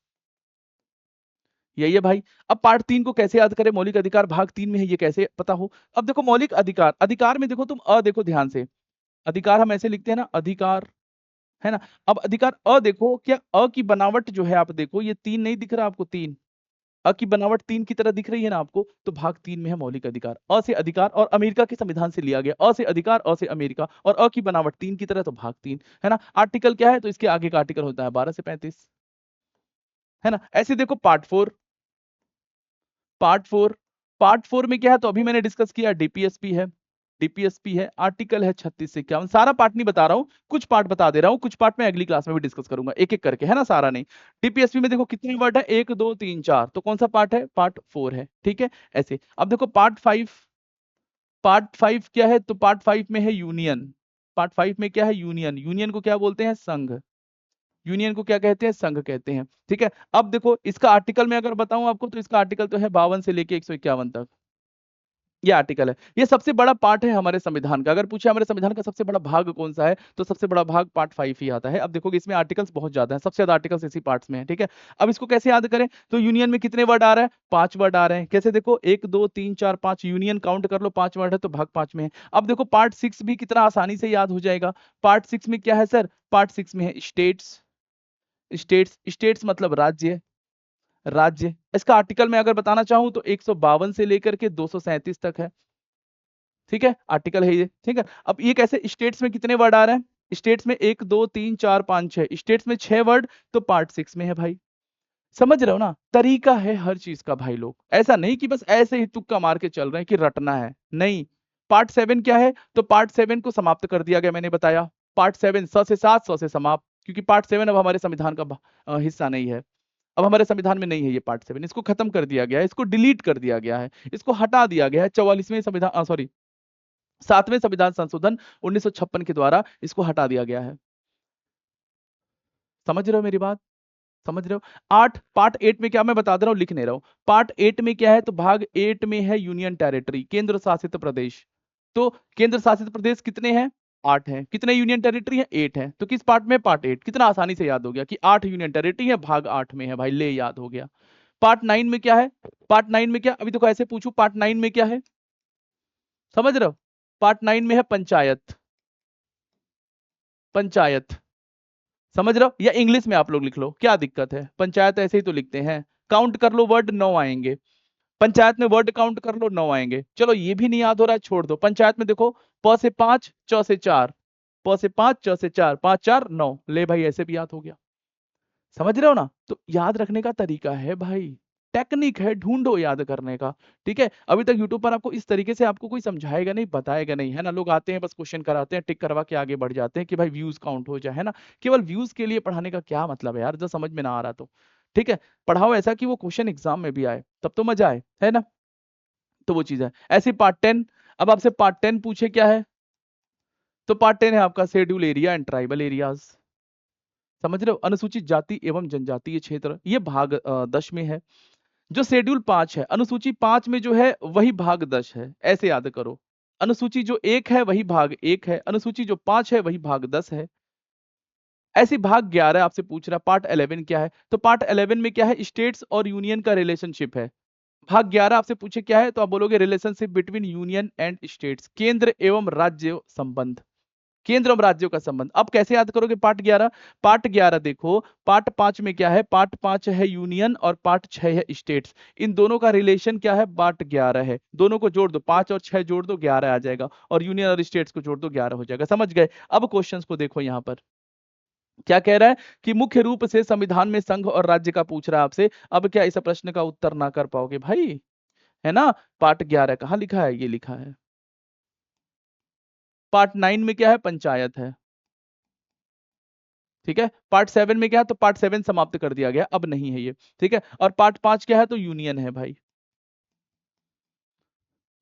[SPEAKER 1] यही है भाई। अब पार्ट 3 को कैसे याद करें? मौलिक अधिकार भाग 3 में है, ये कैसे पता हो? अब देखो मौलिक अधिकार, अधिकार में देखो तुम देखो ध्यान से, अधिकार हम ऐसे लिखते हैं ना, अधिकार, है ना। अब अधिकार अ देखो, क्या अ की बनावट जो है आप देखो, ये 3 नहीं दिख रहा आपको, 3 अ की बनावट 3 की तरह दिख रही है ना आपको, तो भाग 3 में है मौलिक अधिकार। अ से अधिकार और अमेरिका के संविधान से लिया गया, अ से अधिकार, अ से अमेरिका, और अ की बनावट 3 की तरह, तो भाग 3, है ना। आर्टिकल क्या है, तो इसके आगे का आर्टिकल होता है 12 से 35, है ना। ऐसे देखो पार्ट 4, पार्ट 4 में क्या है, तो अभी मैंने डिस्कस किया, डीपीएसपी है, डीपीएसपी है, आर्टिकल है 36 से 51। सारा पार्ट नहीं बता रहा हूँ, कुछ पार्ट बता दे रहा हूँ, कुछ पार्ट मैं अगली क्लास में भी डिस्कस करूंगा एक एक करके, है ना, सारा नहीं। डीपीएसपी में देखो कितने वर्ड है, 1 2 3 4, तो कौन सा पार्ट है, पार्ट 4 है, ठीक है। ऐसे अब देखो पार्ट 5 क्या है, तो पार्ट 5 में है यूनियन। पार्ट 5 में क्या है, यूनियन, यूनियन को क्या बोलते हैं, संघ, यूनियन को क्या कहते हैं, संघ कहते हैं, ठीक है। अब देखो इसका आर्टिकल में अगर बताऊं आपको, तो इसका आर्टिकल तो है 52 से लेके 151 तक, ये आर्टिकल है। ये सबसे बड़ा पार्ट है हमारे संविधान का। अगर पूछे हमारे संविधान का सबसे बड़ा भाग कौन सा है, तो सबसे बड़ा भाग पार्ट 5 ही आता है। अब देखोगे इसमें आर्टिकल्स बहुत ज्यादा है, सबसे ज्यादा आर्टिकल्स इसी पार्ट्स में है, ठीक है। अब इसको कैसे याद करें, तो यूनियन में कितने वर्ड आ रहा है, 5 वर्ड आ रहे हैं। कैसे देखो, 1 2 3 4 5, यूनियन काउंट कर लो, 5 वर्ड है, तो भाग 5 में है। अब देखो पार्ट 6 भी कितना आसानी से याद हो जाएगा। पार्ट 6 में क्या है सर, पार्ट 6 में है स्टेट्स, स्टेट्स मतलब राज्य, राज्य। इसका आर्टिकल में अगर बताना चाहूं, तो 152 से लेकर के 237 तक है, ठीक है, आर्टिकल है ये, ठीक है। अब ये कैसे, स्टेट्स में कितने वर्ड आ रहे हैं, स्टेट्स में 1 2 3 4 5 6, स्टेट्स में 6 वर्ड, तो पार्ट 6 में है भाई। समझ रहे हो ना, तरीका है हर चीज का भाई। लोग ऐसा नहीं कि बस ऐसे ही तुक्का मार के चल रहे हैं कि रटना है, नहीं। पार्ट 7 क्या है, तो पार्ट 7 को समाप्त कर दिया गया, मैंने बताया। पार्ट 7 स से 7, स से समाप्त, क्योंकि पार्ट 7 अब हमारे संविधान का हिस्सा नहीं है। अब हमारे संविधान में नहीं है ये पार्ट 7, इसको खत्म कर दिया गया है, इसको डिलीट कर दिया गया है, इसको हटा दिया गया है 44वें संविधान, सॉरी 7वें संविधान संशोधन 1956 के द्वारा इसको हटा दिया गया है। समझ रहे हो मेरी बात, समझ रहे हो। पार्ट 8 में क्या, मैं बता दे रहा हूं, लिख नहीं रहा हूं। पार्ट 8 में क्या है, तो भाग 8 में है यूनियन टेरिटरी, केंद्र शासित प्रदेश। तो केंद्र शासित प्रदेश कितने हैं, 8 हैं। कितने यूनियन टेरिटरी है, 8 है। तो किस पार्ट में, पार्ट 8। कितना आसानी से याद हो गया कि 8 यूनियन टेरिटरी है, भाग 8 में है भाई, ले याद हो गया। पार्ट 9 में क्या है, पार्ट 9 में क्या, अभी देखो ऐसे पूछू, पार्ट 9 में क्या है, समझ रहे हो। पार्ट 9 में है पंचायत, पंचायत, समझ रहे हो, या इंग्लिश में आप लोग लिख लो, क्या दिक्कत है, पंचायत ऐसे ही तो लिखते हैं। काउंट कर लो वर्ड, 9 आएंगे। पंचायत में वर्ड काउंट कर लो, 9 आएंगे। चलो ये भी नहीं याद हो रहा है, छोड़ दो। पंचायत में देखो, प से 5, च से 4, प से 5, च से 4, 5 4 9, ले भाई ऐसे भी याद हो गया। समझ रहे हो ना, तो याद रखने का तरीका है भाई, टेक्निक है, ढूंढो याद करने का, ठीक है। अभी तक यूट्यूब पर आपको इस तरीके से आपको कोई समझाएगा नहीं, बताएगा नहीं, है ना। लोग आते हैं बस क्वेश्चन कराते हैं, टिक करवा के आगे बढ़ जाते हैं कि भाई व्यूज काउंट हो जाए, है ना। केवल व्यूज के लिए पढ़ाने का क्या मतलब है यार, जब समझ में ना आ रहा तो, ठीक है। पढ़ाओ ऐसा कि वो क्वेश्चन एग्जाम में भी आए, तब तो मजा आए, है ना। तो वो चीज है ऐसे। पार्ट 10, अब आपसे पार्ट 10 पूछे क्या है, तो पार्ट 10 है आपका schedule area and tribal areas. समझ रहे हो, अनुसूचित जाति एवं जनजातीय क्षेत्र, ये भाग 10 में है। जो शेड्यूल 5 है, अनुसूची 5 में जो है वही भाग 10 है, ऐसे याद करो। अनुसूची जो 1 है वही भाग 1 है, अनुसूची जो 5 है वही भाग 10 है। ऐसे भाग 11 आपसे पूछ रहा, पार्ट 11 क्या है, तो पार्ट 11 में क्या है, स्टेट्स और यूनियन का रिलेशनशिप है। भाग 11 आपसे पूछे क्या है, तो आप बोलोगे relationship between union and states, केंद्र एवं राज्य संबंध, केंद्र और राज्यों का संबंध। अब कैसे याद करोगे पार्ट 11, पार्ट 11 देखो, पार्ट 5 में क्या है, पार्ट 5 है यूनियन और पार्ट 6 है स्टेट्स। इन दोनों का रिलेशन क्या है, पार्ट 11 है। दोनों को जोड़ दो, 5 और 6 जोड़ दो, 11 आ जाएगा, और यूनियन और स्टेट्स को जोड़ दो, 11 हो जाएगा। समझ गए। अब क्वेश्चंस को देखो यहाँ पर क्या कह रहा है, कि मुख्य रूप से संविधान में संघ और राज्य का पूछ रहा है आपसे। अब क्या इस प्रश्न का उत्तर ना कर पाओगे भाई, है ना। पार्ट 11 कहाँ लिखा है, ये लिखा है। पार्ट 9 में क्या है, पंचायत है, ठीक है। पार्ट 7 में क्या है, तो पार्ट 7 समाप्त कर दिया गया, अब नहीं है ये, ठीक है। और पार्ट 5 क्या है, तो यूनियन है भाई।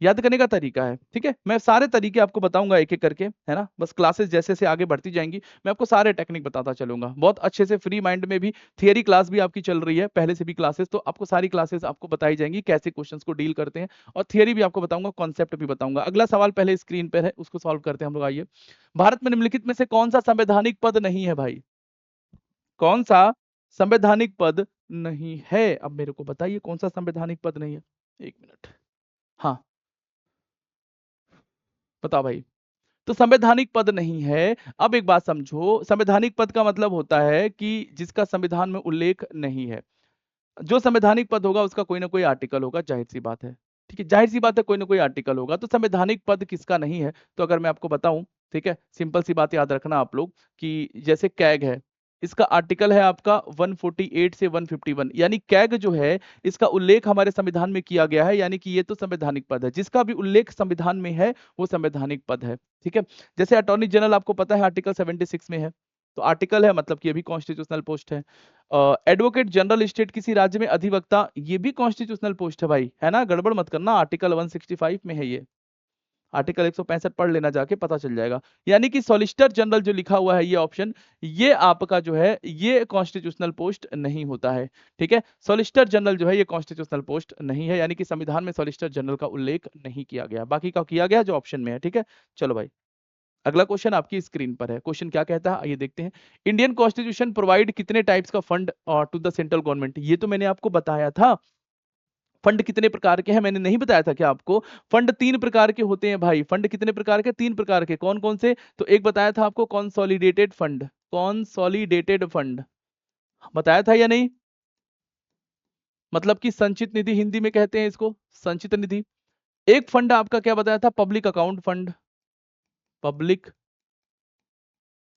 [SPEAKER 1] याद करने का तरीका है, ठीक है। मैं सारे तरीके आपको बताऊंगा एक एक करके, है ना। बस क्लासेस जैसे जैसे आगे बढ़ती जाएंगी, मैं आपको सारे टेक्निक बताता चलूंगा बहुत अच्छे से, फ्री माइंड में भी। थियरी क्लास भी आपकी चल रही है पहले से भी क्लासेस, तो आपको सारी क्लासेस आपको बताई जाएंगी कैसे क्वेश्चंस को डील करते हैं, और थियरी भी आपको बताऊंगा, कॉन्सेप्ट भी बताऊंगा। अगला सवाल पहले स्क्रीन पर है, उसको सॉल्व करते हैं हम लोग, आइए। भारत में निम्नलिखित में से कौन सा संवैधानिक पद नहीं है भाई, कौन सा संवैधानिक पद नहीं है, अब मेरे को बताइए कौन सा संवैधानिक पद नहीं है। 1 मिनट, हाँ बताओ भाई। तो संवैधानिक पद नहीं है। अब एक बात समझो, संवैधानिक पद का मतलब होता है कि जिसका संविधान में उल्लेख नहीं है। जो संवैधानिक पद होगा उसका कोई ना कोई आर्टिकल होगा, जाहिर सी बात है। ठीक है, जाहिर सी बात है, कोई ना कोई आर्टिकल होगा। तो संवैधानिक पद किसका नहीं है, तो अगर मैं आपको बताऊं, ठीक है, सिंपल सी बात याद रखना आप लोग कि जैसे कैग है, इसका आर्टिकल है आपका 148 से 151, यानी कैग जो है इसका उल्लेख हमारे संविधान में किया गया है, यानी कि ये तो संवैधानिक पद है। जिसका भी उल्लेख संविधान में है वो संवैधानिक पद है। ठीक है, जैसे अटॉर्नी जनरल आपको पता है आर्टिकल 76 में है, तो आर्टिकल है मतलब कि ये भी कॉन्स्टिट्यूशनल पोस्ट है। एडवोकेट जनरल स्टेट किसी राज्य में अधिवक्ता, ये भी कॉन्स्टिट्यूशनल पोस्ट है भाई, है ना, गड़बड़ मत करना, आर्टिकल 165 में है ये। आर्टिकल 165 पढ़ लेना, जाके पता चल जाएगा। यानी कि सॉलिसिटर जनरल जो लिखा हुआ है ये ऑप्शन, ये आपका जो है ये कॉन्स्टिट्यूशनल पोस्ट नहीं होता है। ठीक है, सॉलिसिटर जनरल जो है ये कॉन्स्टिट्यूशनल पोस्ट नहीं है, यानी कि संविधान में सॉलिसिटर जनरल का उल्लेख नहीं किया गया, बाकी का किया गया जो ऑप्शन में है। ठीक है, चलो भाई, अगला क्वेश्चन आपकी स्क्रीन पर है। क्वेश्चन क्या कहता है आइए देखते हैं। इंडियन कॉन्स्टिट्यूशन प्रोवाइड कितने टाइप्स का fund to the central government, ये तो मैंने आपको बताया था। फंड कितने प्रकार के हैं मैंने नहीं बताया था क्या आपको? फंड 3 प्रकार के होते हैं भाई। फंड कितने प्रकार के? 3 प्रकार के। कौन कौन से? तो एक बताया था आपको कॉन्सोलिडेटेड फंड, कॉन्सोलिडेटेड फंड बताया था या नहीं? मतलब कि संचित निधि हिंदी में कहते हैं इसको, संचित निधि। एक फंड आपका क्या बताया था? Public account fund, public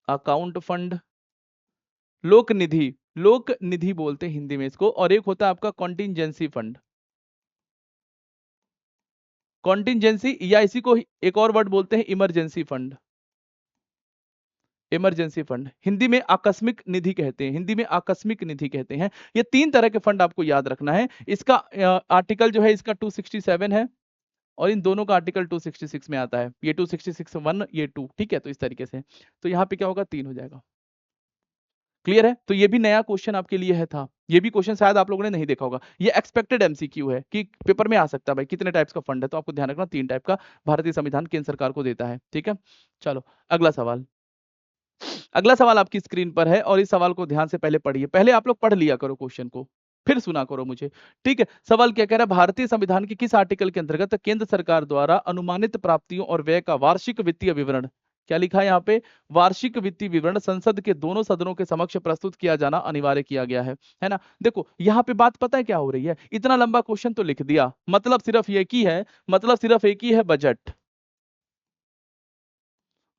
[SPEAKER 1] account fund, लोक निधि, लोक निधि बोलते हैं हिंदी में इसको। और एक होता है आपका कॉन्टिंजेंसी फंड, कॉन्टिंजेंसी, या इसी को एक और वर्ड बोलते हैं emergency fund, emergency fund Hindi में आकस्मिक निधि कहते हैं, हिंदी में आकस्मिक निधि कहते हैं। ये 3 तरह के फंड आपको याद रखना है। इसका आर्टिकल जो है इसका 267 है, और इन दोनों का आर्टिकल 266 में आता है। ये 266 1, ये 2, ठीक है, तो इस तरीके से। तो यहाँ पे क्या होगा? 3 हो जाएगा। क्लियर है? तो ये भी नया क्वेश्चन आपके लिए है था, ये भी क्वेश्चन शायद आप लोगों ने नहीं देखा होगा। ये एक्सपेक्टेड एमसीक्यू है कि पेपर में आ सकता है भाई, कितने टाइप्स का फंड है, तो आपको ध्यान रखना 3 टाइप का भारतीय संविधान केंद्र सरकार को देता है। ठीक है, चलो अगला सवाल। अगला सवाल आपकी स्क्रीन पर है, और इस सवाल को ध्यान से पहले पढ़िए, पहले आप लोग पढ़ लिया करो क्वेश्चन को, फिर सुना करो मुझे। ठीक है, सवाल क्या कह रहा है? भारतीय संविधान के किस आर्टिकल के अंतर्गत केंद्र सरकार द्वारा अनुमानित प्राप्तियों और व्यय का वार्षिक वित्तीय विवरण, क्या लिखा है यहाँ पे? वार्षिक वित्तीय विवरण संसद के दोनों सदनों के समक्ष प्रस्तुत किया जाना अनिवार्य किया गया है ना। देखो यहाँ पे बात पता है क्या हो रही है? इतना लंबा क्वेश्चन तो लिख दिया, मतलब सिर्फ एक ही है, मतलब सिर्फ एक ही है, बजट।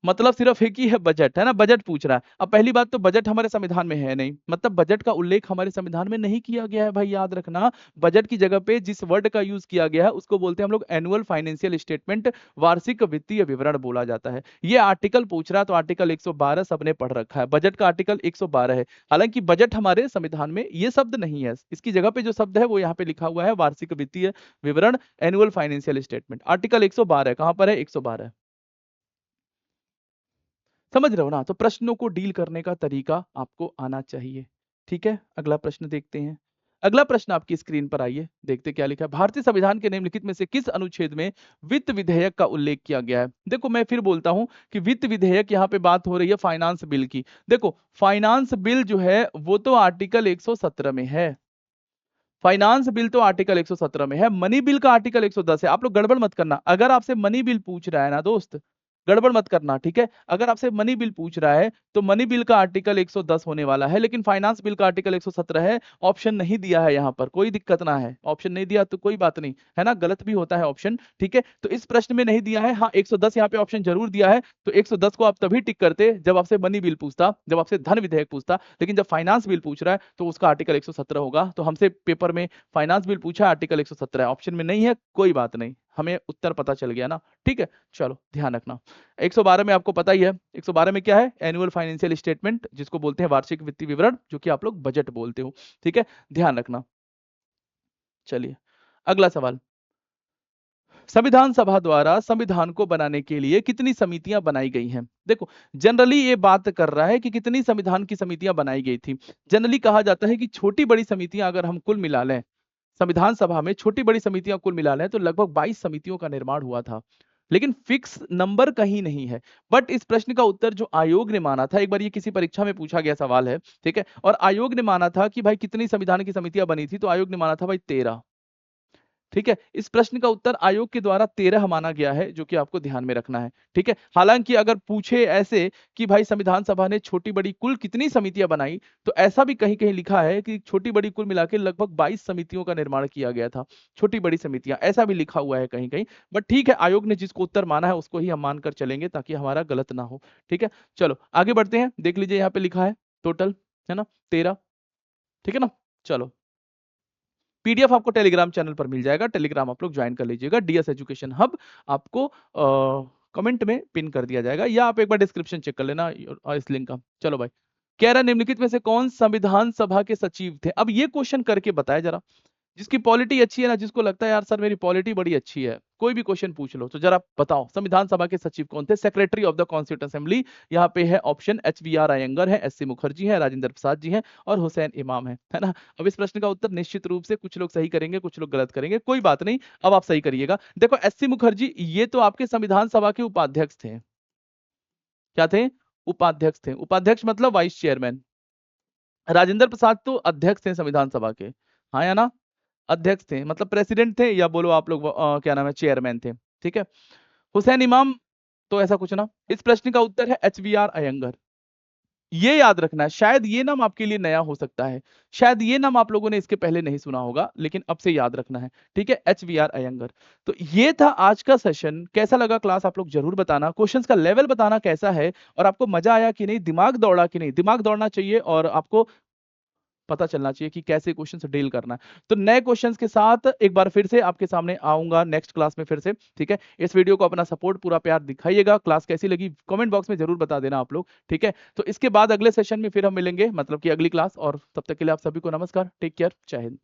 [SPEAKER 1] मतलब सिर्फ एक ही है, बजट, है ना, बजट पूछ रहा है। अब पहली बात तो बजट हमारे संविधान में है नहीं, मतलब बजट का उल्लेख हमारे संविधान में नहीं किया गया है भाई, याद रखना। बजट की जगह पे जिस वर्ड का यूज किया गया है उसको बोलते हैं हम लोग एनुअल फाइनेंशियल स्टेटमेंट, वार्षिक वित्तीय विवरण बोला जाता है। ये आर्टिकल पूछ रहा है, तो आर्टिकल 112 सबने पढ़ रखा है, बजट का आर्टिकल 112 है। हालांकि बजट हमारे संविधान में ये शब्द नहीं है, इसकी जगह पे जो शब्द है वो यहाँ पे लिखा हुआ है वार्षिक वित्तीय विवरण, एनुअल फाइनेंशियल स्टेटमेंट। आर्टिकल 112 कहां पर है? 112। समझ रहे हो ना? तो प्रश्नों को डील करने का तरीका आपको आना चाहिए। ठीक है, अगला प्रश्न देखते हैं। अगला प्रश्न आपकी स्क्रीन पर आइए, देखते क्या लिखा है। भारतीय संविधान के निम्नलिखित में से किस अनुच्छेद में वित्त विधेयक का उल्लेख किया गया है? देखो मैं फिर बोलता हूं कि वित्त विधेयक, यहाँ पे बात हो रही है फाइनेंस बिल की। देखो फाइनेंस बिल जो है वो तो आर्टिकल 117 में है, फाइनेंस बिल तो आर्टिकल 117 में है। मनी बिल का आर्टिकल 110 है। आप लोग गड़बड़ मत करना, अगर आपसे मनी बिल पूछ रहा है ना दोस्त, गड़बड़ मत करना, ठीक है। अगर आपसे मनी बिल पूछ रहा है तो मनी बिल का आर्टिकल 110 होने वाला है, लेकिन फाइनेंस बिल का आर्टिकल 117 है। ऑप्शन नहीं दिया है यहाँ पर, कोई दिक्कत ना है, ऑप्शन नहीं दिया तो कोई बात नहीं, है ना, गलत भी होता है ऑप्शन, ठीक है। तो इस प्रश्न में नहीं दिया है। हाँ 110 यहाँ पे ऑप्शन जरूर दिया है, तो 110 को आप तभी टिक करते जब आपसे मनी बिल पूछता, जब आपसे धन विधेयक पूछता। लेकिन जब फाइनेंस बिल पूछ रहा है तो उसका आर्टिकल 117 होगा। तो हमसे पेपर में फाइनेंस बिल पूछा, आर्टिकल 117 है, ऑप्शन में नहीं है, कोई बात नहीं, हमें उत्तर पता चल गया ना। ठीक है, चलो ध्यान रखना। 112 में आपको पता ही है, 112 में क्या है? एनुअल फाइनेंशियल स्टेटमेंट, जिसको बोलते हैं वार्षिक वित्तीय विवरण, जो कि आप लोग बजट बोलते हो। ठीक है, ध्यान रखना। चलिए अगला सवाल। संविधान सभा द्वारा संविधान को बनाने के लिए कितनी समितियां बनाई गई हैं? देखो जनरली ये बात कर रहा है कि कितनी संविधान की समितियां बनाई गई थी। जनरली कहा जाता है कि छोटी बड़ी समितियां अगर हम कुल मिला लें, संविधान सभा में छोटी बड़ी समितियां कुल मिला लें, तो लगभग 22 समितियों का निर्माण हुआ था। लेकिन फिक्स नंबर कहीं नहीं है। बट इस प्रश्न का उत्तर जो आयोग ने माना था, एक बार ये किसी परीक्षा में पूछा गया सवाल है, ठीक है, और आयोग ने माना था कि भाई कितनी संविधान की समितियां बनी थी, तो आयोग ने माना था भाई 13। ठीक है, इस प्रश्न का उत्तर आयोग के द्वारा 13 माना गया है, जो कि आपको ध्यान में रखना है। ठीक है, हालांकि अगर पूछे ऐसे कि भाई संविधान सभा ने छोटी बड़ी कुल कितनी समितियां बनाई, तो ऐसा भी कहीं कहीं लिखा है कि छोटी बड़ी कुल मिला के लगभग 22 समितियों का निर्माण किया गया था, छोटी बड़ी समितियां, ऐसा भी लिखा हुआ है कहीं कहीं। बट ठीक है, आयोग ने जिसको उत्तर माना है उसको ही हम मानकर चलेंगे ताकि हमारा गलत ना हो। ठीक है, चलो आगे बढ़ते हैं। देख लीजिए यहाँ पे लिखा है टोटल, है ना, 13। ठीक है ना, चलो पीडीएफ आपको टेलीग्राम चैनल पर मिल जाएगा, टेलीग्राम आप लोग ज्वाइन कर लीजिएगा। डीएस एजुकेशन हब आपको कमेंट में पिन कर दिया जाएगा, या आप एक बार डिस्क्रिप्शन चेक कर लेना इस लिंक का। चलो भाई, कह रहा निम्नलिखित में से कौन संविधान सभा के सचिव थे? अब ये क्वेश्चन करके बताया जरा, जिसकी पॉलिटी अच्छी है ना, जिसको लगता है यार सर मेरी पॉलिटी बड़ी अच्छी है, कोई भी क्वेश्चन पूछ लो, तो जरा बताओ संविधान सभा के सचिव कौन थे? Secretary of the constituent assembly. यहाँ पे है ऑप्शन HVR अयंगर है, SC मुखर्जी है, राजेंद्र प्रसाद जी हैं और हुसैन इमाम है ना। अब इस प्रश्न का उत्तर निश्चित रूप से कुछ लोग सही करेंगे, कुछ लोग गलत करेंगे, कोई बात नहीं, अब आप सही करिएगा। देखो SC मुखर्जी ये तो आपके संविधान सभा के उपाध्यक्ष थे। क्या थे? उपाध्यक्ष थे। उपाध्यक्ष मतलब वाइस चेयरमैन। राजेंद्र प्रसाद तो अध्यक्ष थे संविधान सभा के, हाँ या ना? अध्यक्ष थे, मतलब प्रेसिडेंट थे, या बोलो आप लोग क्या नाम है, चेयरमैन थे। ठीक है, हुसैन इमाम तो ऐसा कुछ ना। इस प्रश्न का उत्तर है HVR अयंगर। ये याद रखना है, शायद ये नाम आपके लिए नया हो सकता है, शायद ये नाम आप लोगों ने इसके पहले नहीं सुना होगा, लेकिन अब से याद रखना है। ठीक है, HVR अयंगर। तो ये था आज का सेशन। कैसा लगा क्लास आप लोग जरूर बताना, क्वेश्चंस का लेवल बताना कैसा है, और आपको मजा आया कि नहीं, दिमाग दौड़ा कि नहीं। दिमाग दौड़ना चाहिए और आपको पता चलना चाहिए कि कैसे क्वेश्चन से डील करना है। तो नए क्वेश्चंस के साथ एक बार फिर से आपके सामने आऊंगा नेक्स्ट क्लास में फिर से। ठीक है, इस वीडियो को अपना सपोर्ट पूरा प्यार दिखाइएगा। क्लास कैसी लगी कमेंट बॉक्स में जरूर बता देना आप लोग। ठीक है, तो इसके बाद अगले सेशन में फिर हम मिलेंगे, मतलब कि अगली क्लास, और तब तक के लिए आप सभी को नमस्कार, टेक केयर, जय हिंद।